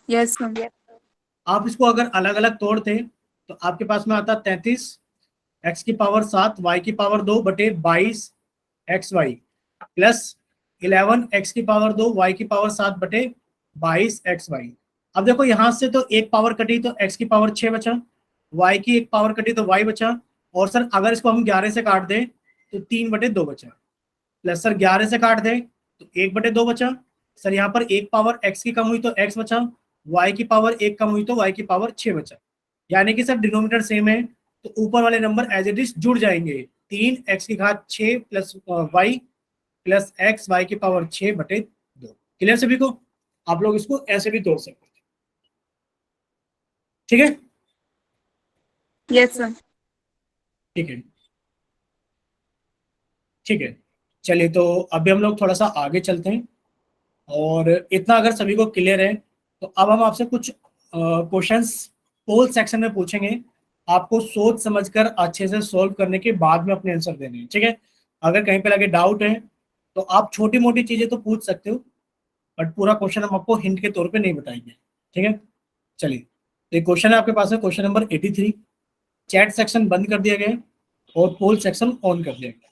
Yes sir. आप इसको अगर अलग अलग तोड़ते तो आपके पास में आता 33 x⁻7 y⁻2/22 xy plus 11 x⁻2 y⁻7/22 xy। अब देखो यहां से तो एक पावर कटी तो x⁻6 बचा, y की एक पावर कटी तो y बचा, और सर अगर इसको हम 11 से काट दें तो 3/2 बचा, प्लस सर 11 से काट दें तो 1/2 बचा। सर यहाँ पर एक पावर x की कम हुई तो x बचा, y की पावर 1 कम हुई तो y⁻6 बचा। यानी कि सर डिनोमिनेटर सेम है, तो ऊपर वाले नंबर एज इट इज जुड़ जाएंगे। 3x⁻6 + y + x y⁻6/2। Clear सभी को? आप लोग इसको ऐसे भी तोड़ सकते हैं। ठीक है, यस सर। ठीक है, ठीक है। चलिए तो अभी हम लोग थोड़ा सा आगे चलते हैं, और इतना अगर सभी को क्लियर है तो अब हम आपसे कुछ क्वेश्चंस पोल सेक्शन में पूछेंगे। आपको सोच समझकर अच्छे से सॉल्व करने के बाद में अपने आंसर देने हैं। ठीक है, अगर कहीं पे लगे डाउट है तो आप छोटी मोटी चीजें तो पूछ सकते हो, बट पूरा क्वेश्चन हम आपको हिंट के तौर पे नहीं बताएंगे। ठीक है, चलिए तो क्वेश्चन है आपके पास है क्वेश्चन नंबर 83। चैट सेक्शन बंद कर दिया गया है और पोल सेक्शन ऑन कर दिया गया।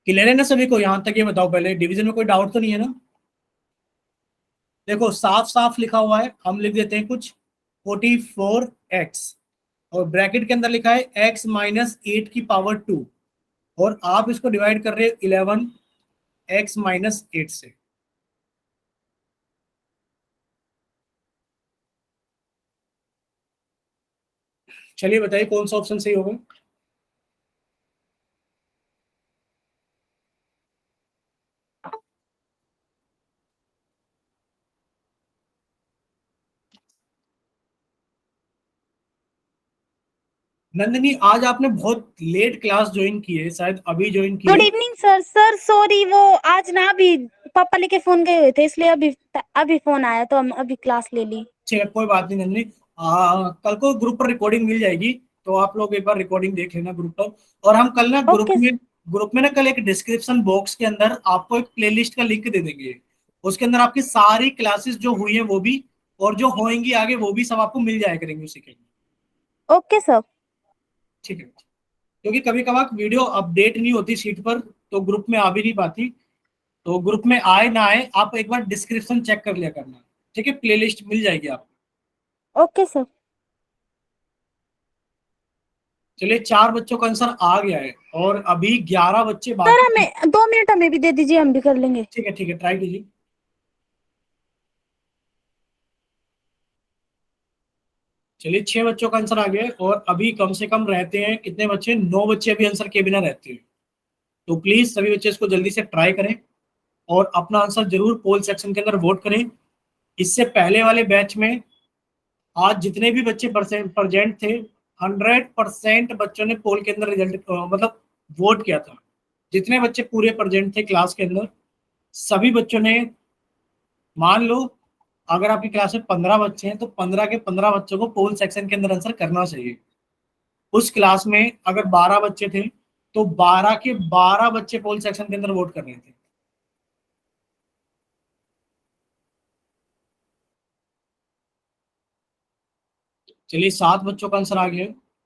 क्लियर है ना सभी को? यहां तक ये बताओ पहले, डिवीजन में कोई डाउट तो नहीं है ना? देखो साफ साफ लिखा हुआ है, हम लिख देते हैं कुछ 44x, और ब्रैकेट के अंदर लिखा है x-8 और आप इसको डिवाइड कर रहे हो 11x-8 से। चलिए बताइए कौन सा ऑप्शन सही होगा? नंदिनी आज आपने बहुत लेट क्लास ज्वाइन की है, शायद अभी ज्वाइन की गुड है। Evening sir. सर सॉरी, वो आज ना अभी पापा लेके फोन गए हुए थे, इसलिए अभी फोन आया तो हम अभी क्लास ले ली। ठीक है, कोई बात नहीं नंदिनी, कल को ग्रुप पर रिकॉर्डिंग मिल जाएगी, तो आप लोग एक बार रिकॉर्डिंग देख लेना ग्रुप पर। और हम कल ना ओके ग्रुप में ना कल एक डिस्क्रिप्शन बॉक्स के अंदर आपको एक प्लेलिस्ट का लिंक दे देंगे। उसके अंदर आपकी सारी क्लासेस जो हुई है वो भी, और जो होंगी आगे वो भी सब आपको मिल जाया करेंगे उसी के। Okay sir. ठीक है, क्योंकि कभी कभार वीडियो अपडेट नहीं होती सीट पर, तो ग्रुप में आ भी नहीं पाती। तो ग्रुप में आए ना आए आप एक बार डिस्क्रिप्शन चेक कर लिया करना। ठीक है, प्लेलिस्ट मिल जाएगी आपको। Okay sir. चलिए 4 बच्चों का आंसर आ गया है, और अभी 11 बच्चे सर बाकी। हमें 2 मिनट हमें भी दे दीजिए, हम भी कर लेंगे। ठीक है, ठीक है, ट्राई कीजिए। चलिए 6 बच्चों का आंसर आ गया है, और अभी कम से कम रहते हैं कितने बच्चे? 9 बच्चे अभी आंसर के बिना रहते हैं। तो प्लीज सभी बच्चे इसको जल्दी से ट्राई करें और अपना आंसर जरूर पोल सेक्शन के अंदर वोट करें। इससे पहले वाले बैच में आज जितने भी बच्चे प्रेजेंट थे 100% बच्चों ने पोल के अंदर रिजल्ट मतलब वोट किया था। जितने बच्चे पूरे प्रेजेंट थे क्लास के अंदर, सभी बच्चों ने, मान लो अगर आपकी क्लास में 15 बच्चे हैं तो 15 के 15 बच्चों को पोल सेक्शन के अंदर आंसर करना चाहिए। उस क्लास में अगर 12 बच्चे थे तो 12 के 12 बच्चे पोल सेक्शन के अंदर वोट कर रहे थे। चलिए 7 बच्चों का आंसर आ गया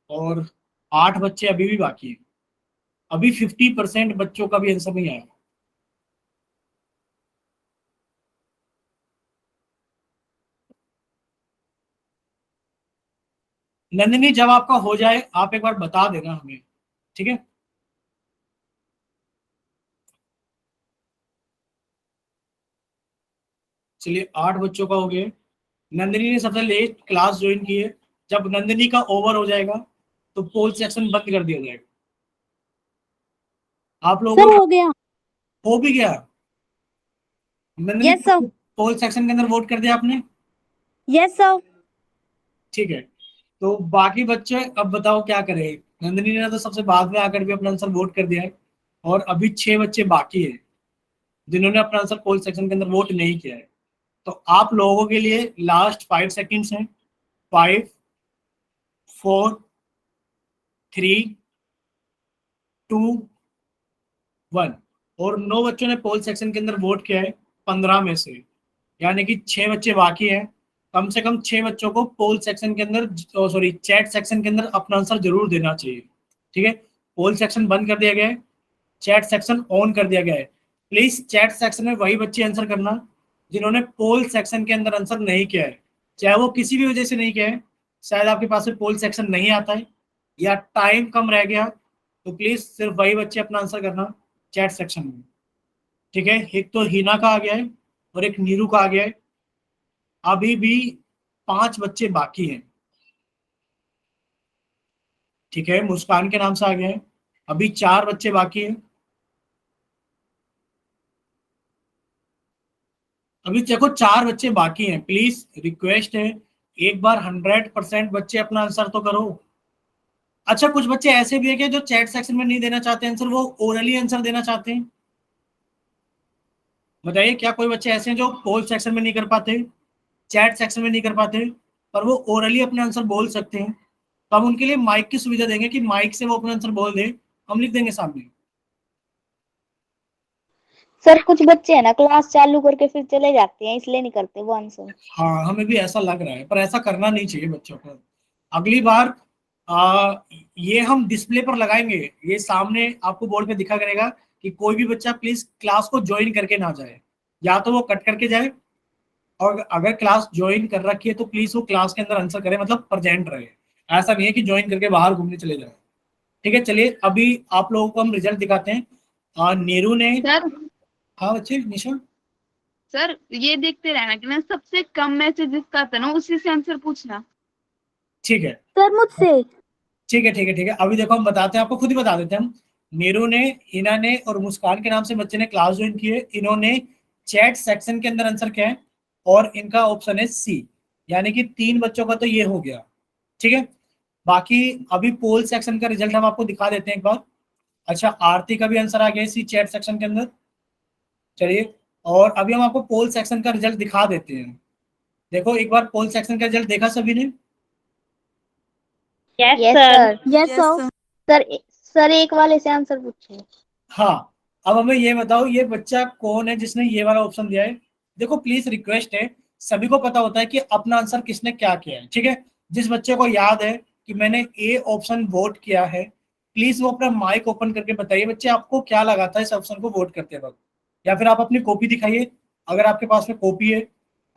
और 8 बच्चे अभी भी बाकी हैं। अभी 50% बच्चों का भी आंसर नहीं आया। नंदिनी जब आपका हो जाए आप एक बार बता देना हमें, ठीक है? चलिए 8 बच्चों का हो गया। नंदिनी ने सबसे लेट क्लास ज्वाइन की है। जब नंदिनी का ओवर हो जाएगा तो पोल सेक्शन बंद कर दिया जाएगा। आप लोगों सर को हो गया। हो भी गया? Nandini yes sir. Poll section के अंदर वोट कर दिया आपने? Yes sir. ठीक है, तो बाकी बच्चे अब बताओ क्या करें। नंदिनी ने तो सबसे बाद में आकर भी अपना आंसर वोट कर दिया है और अभी 6 बच्चे बाकी हैं जिन्होंने अपना आंसर पोल सेक्शन के अंदर वोट नहीं किया है। तो आप लोगों के लिए लास्ट 5 सेकंड्स हैं। 5 4 3 2 1। और 9 बच्चों ने पोल सेक्शन के अंदर वोट किया है 15 में से, यानी कि 6 बच्चे बाकी हैं। कम से कम 6 बच्चों को पोल सेक्शन के अंदर, सॉरी चैट सेक्शन के अंदर अपना आंसर जरूर देना चाहिए। ठीक है, पोल सेक्शन बंद कर दिया गया है, चैट सेक्शन ऑन कर दिया गया है। प्लीज चैट सेक्शन में वही बच्चे आंसर करना जिन्होंने पोल सेक्शन के अंदर आंसर नहीं किया है, चाहे वो किसी भी वजह से नहीं किया है। शायद आपके पास में पोल सेक्शन नहीं आता है या टाइम कम रह गया, तो प्लीज सिर्फ वही बच्चे अपना आंसर करना चैट सेक्शन में। ठीक है, एक तो हिना का आ गया है और एक नीरू का आ गया है। अभी भी 5 बच्चे बाकी हैं। ठीक है, मुस्कान के नाम से आ गया है। अभी 4 बच्चे बाकी हैं। अभी देखो 4 बच्चे बाकी हैं। प्लीज रिक्वेस्ट है, एक बार 100% बच्चे अपना आंसर तो करो। अच्छा, कुछ बच्चे ऐसे भी है कि जो चैट सेक्शन में नहीं देना चाहते आंसर, वो ओरली आंसर देना चाहते हैं। बताइए, क्या कोई बच्चे ऐसे हैं जो पोल सेक्शन में नहीं कर पाते, चैट सेक्शन में नहीं कर पाते, पर वो ओरली अपने आंसर बोल सकते हैं? तो हम उनके लिए माइक की सुविधा देंगे कि माइक से वो अपना आंसर बोल दे, हम लिख देंगे सामने। सर कुछ बच्चे है ना क्लास चालू करके फिर चले जाते हैं, इसलिए नहीं करते वो आंसर। हाँ, हमें भी ऐसा लग रहा है, पर ऐसा करना नहीं चाहिए बच्चों को। अगली बार ये हम डिस्प्ले पर लगाएंगे, ये सामने आपको बोर्ड पे दिखा करेगा कि कोई भी बच्चा प्लीज क्लास को ज्वाइन करके ना जाए, या तो वो कट करके जाए, और अगर क्लास ज्वाइन कर रखी है तो प्लीज वो क्लास के अंदर आंसर करे, मतलब प्रेजेंट रहे। ऐसा नहीं है कि ज्वाइन करके बाहर घूमने चले जाए। ठीक है, चलिए अभी आप लोगों को हम रिजल्ट दिखाते हैं। नीरू ने, सर हाँ बच्चे, निशा, सर ये देखते रहना कि ना सबसे कम मैसेज जिसका था ना उसी से आंसर पूछना। ठीक है सर मुझसे। ठीक है ठीक है ठीक है। अभी देखो हम बताते हैं, आपको खुद ही बता देते हैं हम। नीरू ने, हिना ने और मुस्कान के नाम से बच्चे ने क्लास ज्वाइन की है। इन्होंने चैट सेक्शन के अंदर आंसर किया है और इनका ऑप्शन है सी, यानी कि 3 बच्चों का तो ये हो गया। ठीक है, बाकी अभी पोल सेक्शन का रिजल्ट हम आपको दिखा देते हैं एक बार। अच्छा, आरती का भी आंसर आ गया इसी चैट सेक्शन के अंदर। चलिए, और अभी हम आपको पोल सेक्शन का रिजल्ट दिखा देते हैं। देखो एक बार पोल सेक्शन का रिजल्ट देखा सभी ने? Yes sir. Yes sir. Sir sir एक वाले से आंसर पूछिए। हाँ, अब हमें ये बताओ ये बच्चा कौन है जिसने ये वाला ऑप्शन दिया है। देखो प्लीज रिक्वेस्ट है, सभी को पता होता है कि अपना आंसर किसने क्या किया है। ठीक है, जिस बच्चे को याद है कि मैंने ए ऑप्शन वोट किया है, प्लीज वो अपना माइक ओपन करके बताइए बच्चे आपको क्या लगा था इस ऑप्शन को वोट करते वक्त, या फिर आप अपनी कॉपी दिखाइए अगर आपके पास में कॉपी है,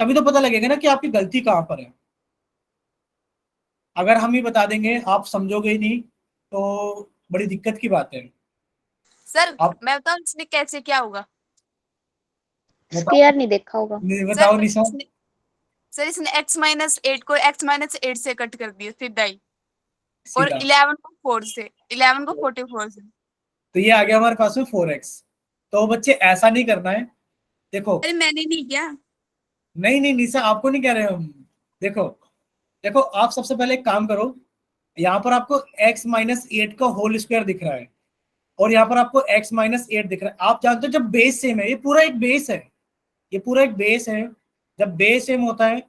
तभी तो पता लगेगा ना कि आपकी गलती कहाँ पर है। अगर हम ही बता देंगे आप समझोगे ही नहीं तो बड़ी दिक्कत की बात है। सर आप मैं बताऊं इसने कैसे क्या होगा। स्क्वायर नहीं देखा होगा। बताओ निशा। सर इसने x-8 को x-8 से कट कर दिया सीधा ही, और सीधा 11 को 4 से, 11 को 44 से। तो ये आ गया हमारे पास में 4x। तो बच्चे ऐसा नहीं करना है। देखो, अरे मैंने नहीं किया। नहीं नहीं निशा, आपको नहीं कह रहे हम। देखो देखो, आप सबसे पहले एक काम करो, यहाँ पर आपको x माइनस 8 का होल स्क्वायर दिख रहा है और यहाँ पर आपको x माइनस 8 दिख रहा है। आप जानते हो जब बेस सेम है, ये पूरा एक बेस है, ये पूरा एक बेस है, जब बेस सेम होता है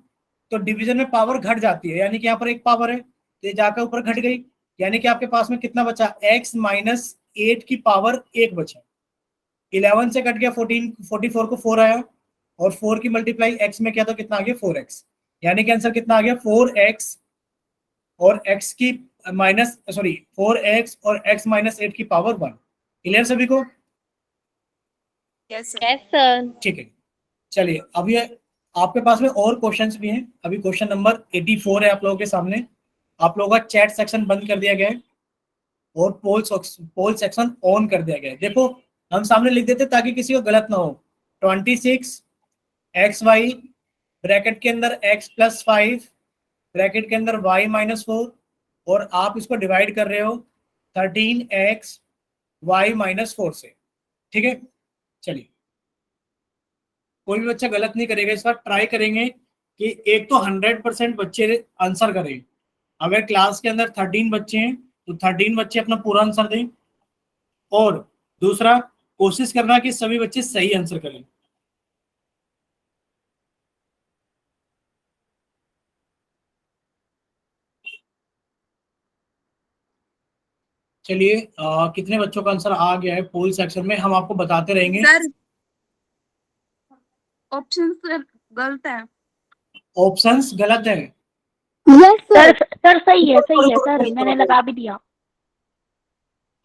तो डिवीजन में पावर घट जाती है, यानी कि यहाँ पर एक पावर है तो ये जाकर ऊपर घट गई, यानी कि आपके पास में कितना बचा, x माइनस 8 की पावर 1 बचा। 11 से कट गया 14, 44 को 4 आया और 4 की मल्टीप्लाई x में किया तो कितना आ गया 4x, यानी कि आंसर कितना आ गया 4x और x की माइनस 4x और x माइनस 8 की पावर 1। क्लियर सभी को? Yes sir. Yes sir. ठीक है, चलिए अब ये आपके पास में और क्वेश्चंस भी हैं। अभी क्वेश्चन नंबर 84 है आप लोगों के सामने। आप लोगों का चैट सेक्शन बंद कर दिया गया है और पोल सेक्शन ऑन कर दिया गया है। देखो हम सामने लिख देते ताकि किसी को गलत ना हो। 26 xy ब्रैकेट के अंदर x प्लस 5 ब्रैकेट के अंदर y माइनस 4 और आप इसको डिवाइड कर रहे हो 13x y माइनस 4 से। ठीक है, चलिए कोई भी बच्चा गलत नहीं करेगा। इस बार ट्राई करेंगे कि एक तो 100% बच्चे आंसर करें। अगर क्लास के अंदर 13 बच्चे हैं तो 13 बच्चे अपना पूरा आंसर दें और दूसरा कोशिश करना कि सभी बच्चे सही आंसर करें। चलिए कितने बच्चों का आंसर आ गया है पोल सेक्शन में हम आपको बताते रहेंगे। सर ऑप्शन गलत है। ऑप्शंस गलत है? Yes sir sir. सर सही है सर, मैंने लगा भी दिया।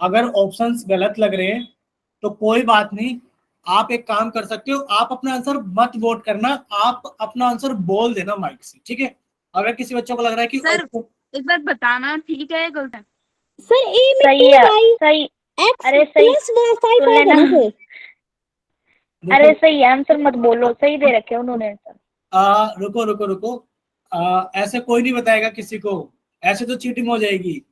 अगर ऑप्शंस गलत लग रहे हैं तो कोई बात नहीं, आप एक काम कर सकते हो, आप अपना आंसर मत वोट करना, आप अपना आंसर बोल देना माइक से। ठीक है, अगर किसी बच्चों को लग रहा है कि सर एक बार बताना ठीक है गलत है। सर ए में सही है, सही। x अरे सही प्लस 5 सुन आएगा लेना। ना सर? अरे सही है, आंसर मत बोलो, सही दे रखे उन्होंने आंसर। रुको रुको रुको, ऐसे कोई नहीं बताएगा किसी को, ऐसे तो चीटिंग हो जाएगी।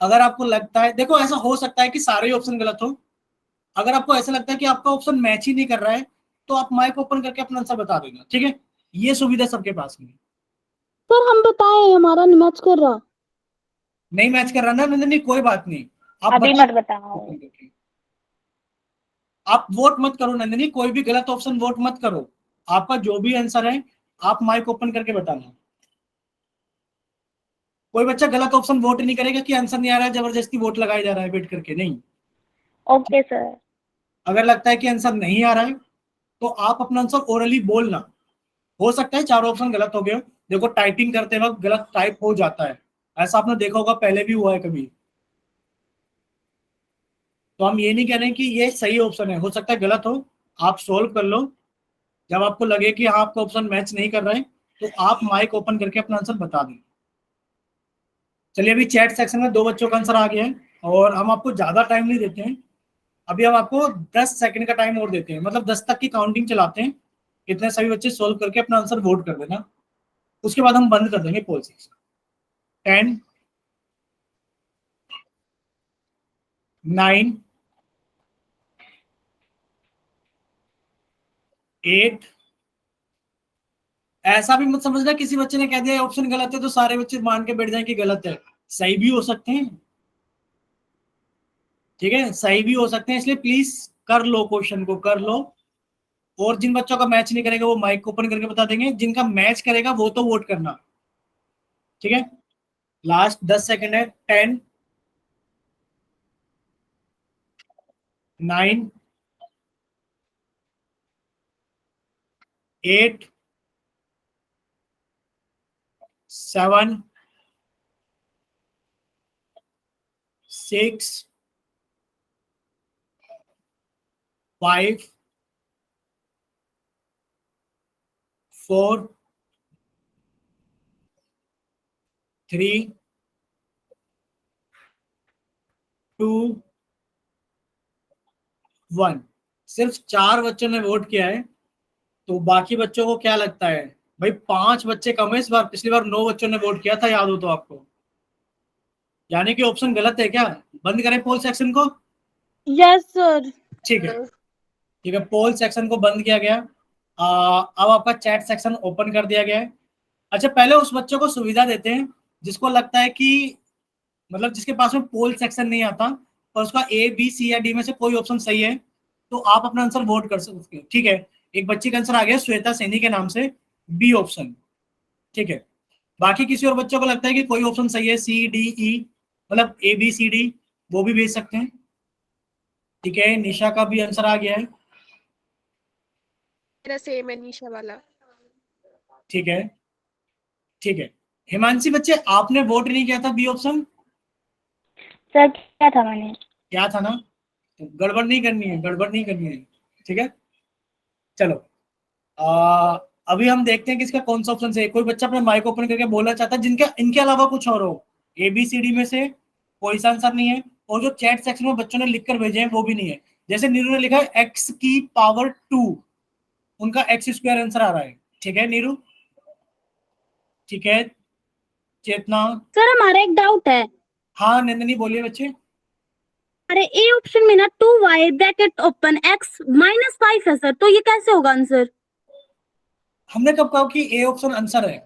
अगर आपको लगता है, देखो ऐसा हो सकता है कि सारे ऑप्शन गलत हो। अगर आपको ऐसा लगता है कि आपका ऑप्शन मैच ही नहीं कर रहा है तो आप माइक ओपन करके अपना आंसर बता देना। ठीक है, ये सुविधा सबके पास में। सर हम बताए हमारा नहीं मैच कर रहा। नहीं मैच कर रहा ना नंदिनी, कोई बात नहीं, आप अभी बता मत बताओ। ओपन करके। आप वोट मत करो नंदिनी, कोई भी गलत ऑप्शन वोट मत करो। आपका जो भी आंसर है आप माइक ओपन करके बताना। कोई बच्चा गलत ऑप्शन वोट नहीं करेगा कि आंसर नहीं आ रहा है जबरदस्ती वोट लगाया जा रहा है वेट करके, नहीं। Okay sir. अगर लगता है कि आंसर नहीं आ रहा है तो आप अपना आंसर ओरली बोलना। हो सकता है चारों ऑप्शन गलत हो गए हो। देखो टाइपिंग करते वक्त गलत टाइप हो जाता है, ऐसा आपने देखा होगा, पहले भी हुआ है कभी। तो हम ये नहीं कह रहे कि ये सही ऑप्शन है, हो सकता है गलत हो। आप सोल्व कर लो, जब आपको लगे कि हाँ आपका ऑप्शन मैच नहीं कर रहा है तो आप माइक ओपन करके अपना आंसर बता दें। चलिए अभी चैट सेक्शन में 2 बच्चों का आंसर आ गया है और हम आपको ज्यादा टाइम नहीं देते हैं। अभी हम आपको 10 सेकंड का टाइम और देते हैं, मतलब 10 तक की काउंटिंग चलाते हैं। इतने सभी बच्चे सोल्व करके अपना आंसर वोट कर देना, उसके बाद हम बंद कर देंगे पोल सेक्शन। 10 9 8। ऐसा भी मत समझना किसी बच्चे ने कह दिया ऑप्शन गलत है तो सारे बच्चे मान के बैठ जाएं कि गलत है, सही भी हो सकते हैं। ठीक है, सही भी हो सकते हैं, इसलिए प्लीज कर लो, क्वेश्चन को कर लो। और जिन बच्चों का मैच नहीं करेगा वो माइक ओपन करके बता देंगे, जिनका मैच करेगा वो तो वोट करना। ठीक है, लास्ट 10 सेकंड है। 10 9 8 7 6 5 4 3 2 1। सिर्फ 4 बच्चों ने वोट किया है, तो बाकी बच्चों को क्या लगता है? भाई 5 बच्चे कम है इस बार, पिछली बार 9 बच्चों ने वोट किया था, याद हो तो आपको। यानी कि ऑप्शन गलत है क्या? बंद करें पोल सेक्शन को? Yes sir. ठीक है, ठीक है, पोल सेक्शन को बंद किया गया। अब आपका चैट सेक्शन ओपन कर दिया गया है। अच्छा, पहले उस बच्चों को सुविधा देते हैं जिसको लगता है कि मतलब जिसके पास में पोल सेक्शन नहीं आता और उसका ए बी सी या डी में से कोई ऑप्शन सही है तो आप अपना आंसर वोट कर सकते हो। ठीक है, एक बच्ची का आंसर आ गया श्वेता सैनी के नाम से, बी ऑप्शन। ठीक है, बाकी किसी और बच्चों को लगता है कि कोई ऑप्शन सही है, सी डी ई, मतलब ए बी सी डी, वो भी भेज सकते हैं। ठीक है, निशा का भी आंसर आ गया है। मेरा सेम है निशा वाला। ठीक है, ठीक है। हिमांशी बच्चे आपने वोट नहीं किया था बी ऑप्शन? सर क्या था मैंने? क्या था ना, तो गड़बड़ नहीं करनी है, गड़बड़ नहीं करनी है। ठीक है, चलो अभी हम देखते हैं कि इसका कौन सा ऑप्शन सही है। कोई बच्चा अपना माइक ओपन करके बोलना चाहता है जिनका इनके अलावा कुछ और हो। ए बी सी डी में से कोई सा आंसर नहीं है, और जो चैट सेक्शन में बच्चों ने लिख कर भेजे हैं वो भी नहीं है। जैसे नीरू ने लिखा है एक्स की पावर 2, उनका एक्स स्क्वायर आंसर आ रहा है। ठीक है नीरू, ठीक है चेतना। सर हमारा एक डाउट है, हाँ नंदिनी बोलिए बच्चे। अरे ए ऑप्शन में ना 2y ब्रैकेट ओपन x -5 है सर, तो ये कैसे होगा आंसर? हमने कब कहा कि ए ऑप्शन आंसर है?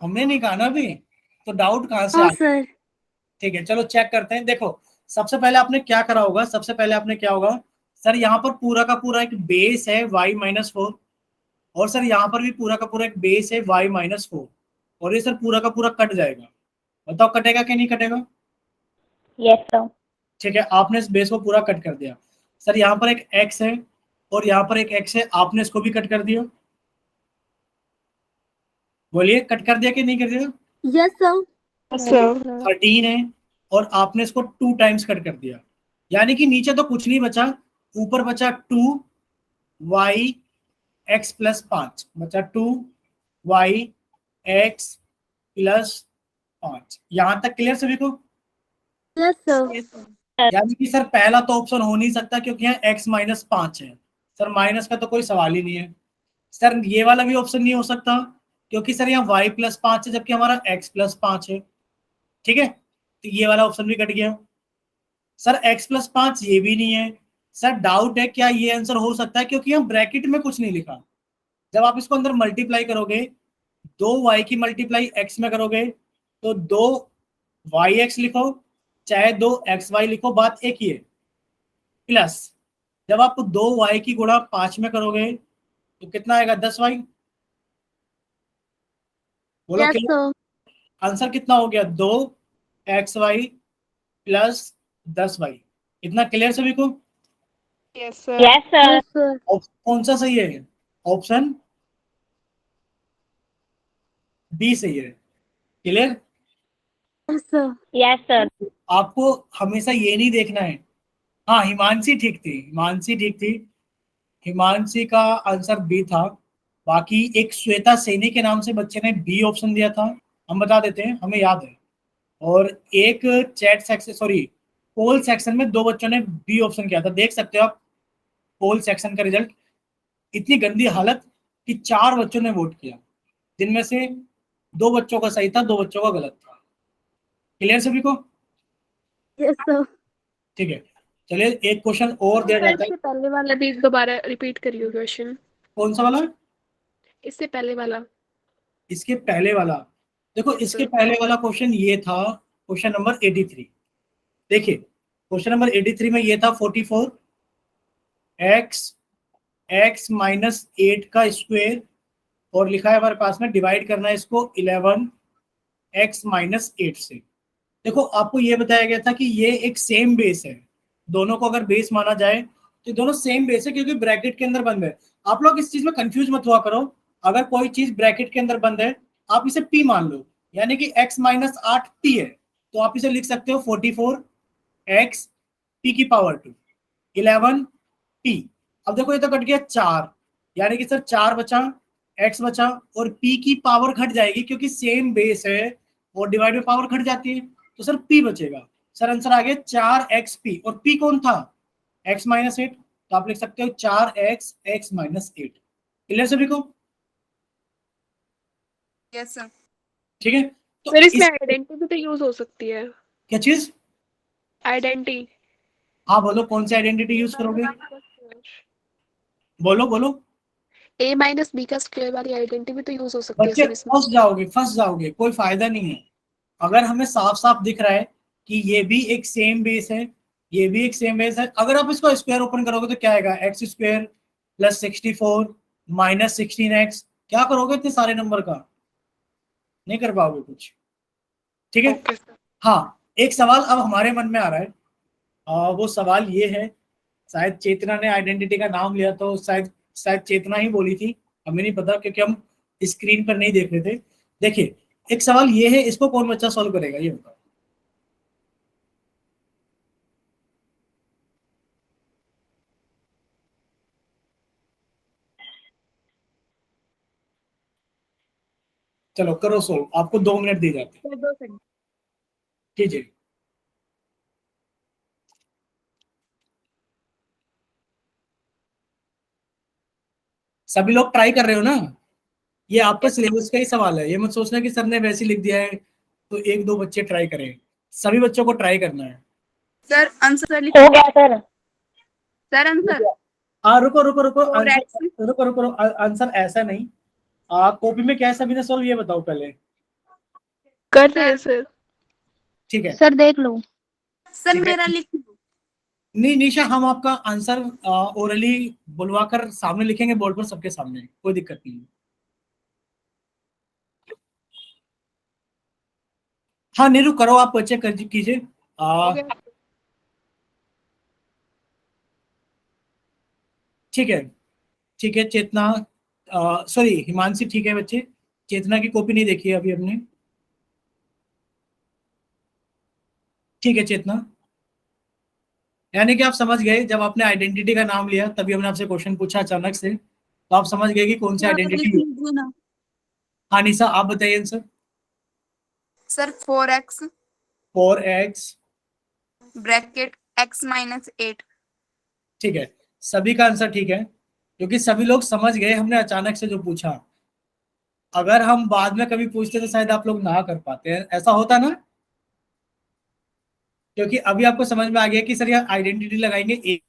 हमने नहीं कहा ना अभी, तो डाउट कहाँ से हाँ आ? सर। ठीक है चलो चेक करते हैं। देखो सबसे पहले आपने क्या करा होगा, सबसे पहले आपने क्या होगा, सर यहाँ पर पूरा का पूरा एक बेस है y-4, और सर यहाँ पर भी पूरा का पूरा एक बेस है y-4, और ये सर पूरा का पूरा कट जाएगा। बताओ कटेगा कि नहीं कटेगा? Yes sir. ठीक है, आपने इस बेस को पूरा कट कर दिया। सर यहाँ पर एक x है और यहाँ पर एक x है, आपने इसको भी कट कर दिया। बोलिए कट कर दिया कि नहीं कर दिया? Yes sir. 13 है और आपने इसको 2 टाइम्स कट कर दिया, यानी कि नीचे तो कुछ नहीं बचा, ऊपर बचा 2y x प्लस 5, बचा 2y x प्लस 5। यहां तक क्लियर सभी को? Yes sir. यानी कि सर पहला तो ऑप्शन हो नहीं सकता क्योंकि यहाँ x -5 है। सर माइनस का तो कोई सवाल ही नहीं है। सर ये वाला भी ऑप्शन नहीं हो सकता क्योंकि सर यहाँ y प्लस 5 है जबकि हमारा x प्लस 5 है। ठीक है, तो ये वाला ऑप्शन भी कट गया। सर x प्लस 5 ये भी नहीं है। सर डाउट है क्या ये आंसर हो सकता है क्योंकि हम ब्रैकेट में कुछ नहीं लिखा। जब आप इसको अंदर मल्टीप्लाई करोगे, 2y की मल्टीप्लाई x में करोगे तो 2yx लिखो चाहे 2xy लिखो, बात एक ही है। प्लस जब आप 2y की गुणा 5 में करोगे तो कितना आएगा? 10y। बोलो यस क्या सर। आंसर कितना हो गया? 2xy plus 10y। इतना क्लियर सभी को? Yes sir. Yes sir. Yes sir. कौन सा सही है? ऑप्शन बी सही है। Clear? Yes sir. Yes sir. आपको हमेशा ये नहीं देखना है। हाँ हिमांशी ठीक थी, हिमांशी ठीक थी, हिमांशी का आंसर बी था। बाकी एक श्वेता सैनी के नाम से बच्चे ने बी ऑप्शन दिया था, हम बता देते हैं, हमें याद है। और एक chat section, sorry poll section में 2 बच्चों ने बी ऑप्शन किया था। देख सकते हो आप पोल सेक्शन का रिजल्ट, इतनी गंदी हालत कि 4 बच्चों ने वोट किया, जिनमें से 2 बच्चों का सही था, 2 बच्चों का गलत था। क्लियर सभी को? Yes sir. ठीक है, चलिए एक क्वेश्चन और दिया जाता है। इससे पहले वाला भी दोबारा रिपीट करिए क्वेश्चन। कौन सा वाला? इससे पहले वाला। इसके पहले वाला, देखो इसके पहले वाला क्वेश्चन ये था, क्वेश्चन नंबर 83। देखिए क्वेश्चन नंबर 83 में ये था 44 x -8 का स्क्वायर, और लिखा है हमारे पास में डिवाइड करना है इसको 11 x -8 से। देखो आपको ये बताया गया था कि ये एक सेम बेस है, दोनों को अगर बेस माना जाए तो दोनों सेम बेस है क्योंकि ब्रैकेट के अंदर बंद है। आप लोग इस चीज में कंफ्यूज मत हुआ करो, अगर कोई चीज ब्रैकेट के अंदर बंद है आप इसे p मान लो, यानी कि x -8 p है, तो आप इसे लिख सकते हो 44 x p की पावर 2 11 p। अब देखो ये तो कट गया 4, यानी कि सर 4 बचा, x बचा, और p की पावर घट जाएगी क्योंकि सेम बेस है और डिवाइड में पावर घट जाती है, तो सर p बचेगा। सर आंसर आ गया 4xp, और p कौन था? x -8, तो आप लिख सकते हो 4x x -8। क्लियर सभी को? Yes sir. ठीक है, तो सर इसमें आइडेंटिटी भी तो यूज हो सकती है। क्या चीज? आइडेंटिटी। हाँ बोलो कौन सी आइडेंटिटी यूज करोगे? बोलो बोलो। a माइनस बी का स्क्वायर वाली आइडेंटिटी भी तो यूज हो सकती है बच्चे सर इसमें। फंस जाओगे, फंस जाओगे, कोई फायदा नहीं है। अगर हमें साफ साफ दिख रहा है कि ये भी एक सेम बेस है, ये भी एक सेम बेस है, अगर आप इसको स्क्वायर ओपन करोगे तो क्या आएगा, x square plus 64 minus 16x, क्या करोगे इतने सारे नंबर का, नहीं कर पाओगे कुछ। ठीक है। Okay sir. हाँ, एक सवाल अब हमारे मन में आ रहा है, वो सवाल ये है, शायद चेतना ने आइडेंटिटी का नाम लिया तो शायद शायद चेतना ही बोली थी, हमें नहीं पता क्योंकि हम स्क्रीन पर नहीं देख रहे थे। देखिए एक सवाल ये है, इसको कौन बच्चा सॉल्व करेगा ये बताओ। चलो करो सोल्व, आपको 2 मिनट दिए जाते हैं। Sir 2 second. कीजिए। सभी लोग ट्राई कर रहे हो ना, ये आपका सिलेबस का ही सवाल है, ये मत सोचना कि सर ने वैसे लिख दिया है तो 1-2 बच्चे ट्राई करें, सभी बच्चों को ट्राई करना है। सर आंसर हो गया सर। सर आंसर रुको रुको रुको, 4x आंसर रुको रुको रुको, आंसर ऐसा नहीं, कॉपी में क्या है सभी ने सॉल्व ये बताओ पहले। कर रहे हैं सर। ठीक है। सर देख लो। सर ठीक है। मेरा लिख लो। नहीं निशा, हम आपका आंसर ओरली बुलवाकर सामने लिखेंगे बोर्ड पर सबके सामने, कोई दिक्कत नहीं है। हाँ नीरू करो, आप बच्चे कीजिए। हो गया। ठीक है। ठीक है चेतना, सॉरी हिमांशी, ठीक है बच्चे, चेतना की कॉपी नहीं देखी है अभी हमने। ठीक है चेतना, यानी कि आप समझ गए, जब आपने आइडेंटिटी का नाम लिया तभी हमने आपसे क्वेश्चन पूछा अचानक से, तो आप समझ गए कि कौन सी यहाँ पर लिख आइडेंटिटी। लीजिए ना। हाँ निशा आप बताइए answer. Sir 4x 4x, bracket x minus 8। ठीक है, सभी का आंसर ठीक है, क्योंकि सभी लोग समझ गए हमने अचानक से जो पूछा। अगर हम बाद में कभी पूछते तो शायद आप लोग ना कर पाते हैं, ऐसा होता ना, क्योंकि अभी आपको समझ में आ गया कि सर यहाँ आइडेंटिटी लगाएंगे एक,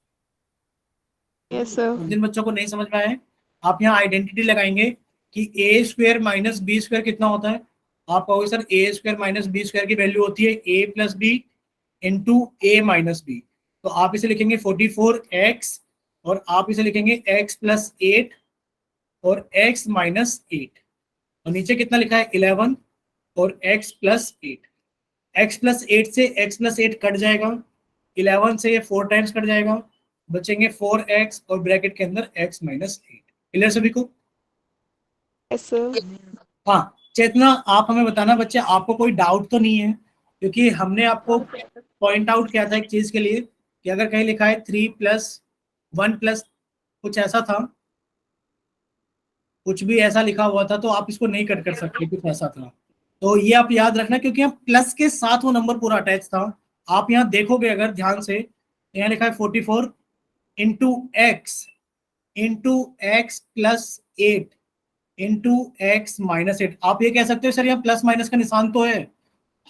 यस सर। जिन बच्चों को नहीं समझ में आए, आप यहाँ आइडेंटिटी लगाएंगे कि ए स्क्वायर माइनस बी स्क्वायर कितना होता है। आप कहोगे सर ए स्क्वायर माइनस बी स्क्वायर की वैल्यू होती है ए प्लस बी इंटू ए माइनस बी, तो आप इसे लिखेंगे 44x, और आप इसे लिखेंगे x प्लस 8 और x माइनस 8, और नीचे कितना लिखा है 11 और x प्लस 8। x प्लस 8 से x प्लस 8 कट जाएगा, 11 से ये 4 टाइम्स कट जाएगा, बचेंगे 4x और ब्रैकेट के अंदर x माइनस 8। क्लियर सभी को? Yes sir. हाँ चेतना, आप हमें बताना बच्चे, आपको कोई डाउट तो नहीं है, क्योंकि हमने आपको पॉइंट आउट किया था एक चीज के लिए कि अगर कहीं लिखा है 3 प्लस 1 प्लस कुछ ऐसा था, कुछ भी ऐसा लिखा हुआ था, तो आप इसको नहीं कट कर सकते, कुछ ऐसा था, तो ये आप याद रखना, क्योंकि यहाँ प्लस के साथ वो नंबर पूरा अटैच था। आप यहाँ देखोगे अगर ध्यान से, यहाँ लिखा है 44 into x plus 8 into x minus 8। आप ये कह सकते हो सर यहाँ प्लस माइनस का निशान तो है,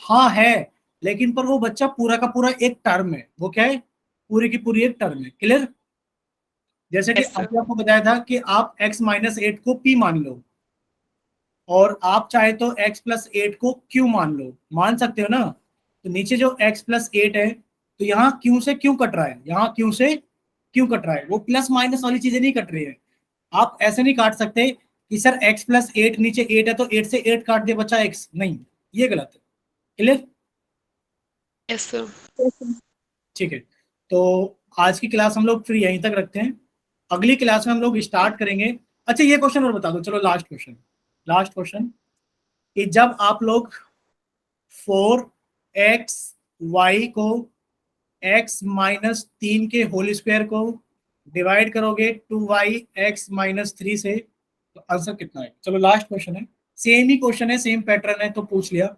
हाँ है, लेकिन पर वो बच्चा पूरा का पूरा एक टर्म है, वो क्या है, पूरी की पूरी एक टर्म है। क्लियर? जैसे कि Yes, sir. अभी आपको बताया था कि आप x माइनस 8 को p मान लो, और आप चाहे तो x प्लस 8 को q मान लो, मान सकते हो ना। तो नीचे जो x प्लस 8 है, तो यहाँ q से q कट रहा है, यहाँ q से q कट रहा है, वो प्लस माइनस वाली चीजें नहीं कट रही है। आप ऐसे नहीं काट सकते कि सर x प्लस 8 नीचे 8 है तो 8 से 8 काट दे बच्चा x, नहीं, ये गलत है। क्लियर? Yes sir. ठीक है, तो आज की क्लास हम लोग फिर यहीं तक रखते हैं, अगली क्लास में हम लोग स्टार्ट करेंगे। अच्छा ये क्वेश्चन और बता दो, चलो लास्ट क्वेश्चन, कि जब आप लोग 4xy को x माइनस 3 के होल स्क्वायर को डिवाइड करोगे 2y x माइनस 3 से, तो आंसर कितना है? चलो लास्ट क्वेश्चन है, सेम ही क्वेश्चन है, सेम पैटर्न है, तो पूछ लिया।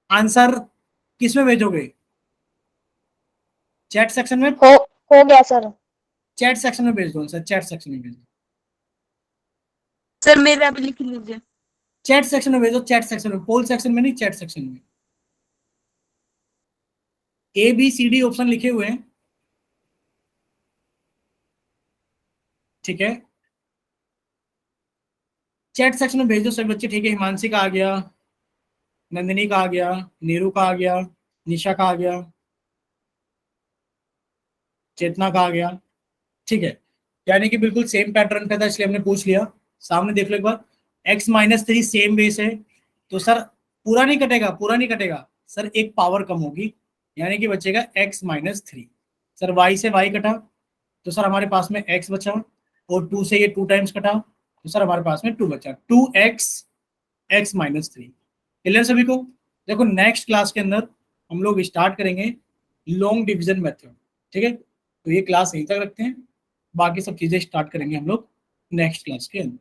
आंसर किस में भेजोगे? चैट सेक्शन में? हो गया सर। चैट सेक्शन में भेज दो सर, चैट सेक्शन में भेज दो, सर मेरा भी लिख लीजिए। चैट सेक्शन में भेजो, चैट सेक्शन में, पोल सेक्शन में नहीं, चैट सेक्शन में। ABCD ऑप्शन लिखे हुए हैं, ठीक है, चैट सेक्शन में भेज दो सभी बच्चे। ठीक है, हिमांशी का आ गया, नंदिनी का आ गया, नीरू का आ गया, निशा का आ गया, चेतना का आ गया। ठीक है, यानी कि बिल्कुल सेम पैटर्न पे था इसलिए हमने पूछ लिया। सामने देख लो एक बार, x-3 सेम बेस है तो सर पूरा नहीं कटेगा, पूरा नहीं कटेगा सर, एक पावर कम होगी यानी कि बचेगा x-3। सर y से y कटा तो सर हमारे पास में x बचा, और 2 से ये 2 टाइम्स कटा तो सर हमारे पास में 2 बचा, 2x x-3। क्लियर सभी को? देखो नेक्स्ट क्लास के अंदर हम लोग स्टार्ट करेंगे लॉन्ग डिवीजन मेथड। ठीक है, तो ये क्लास यहीं तक रखते हैं, बाकी सब चीजें स्टार्ट करेंगे हम लोग नेक्स्ट क्लास के अंदर।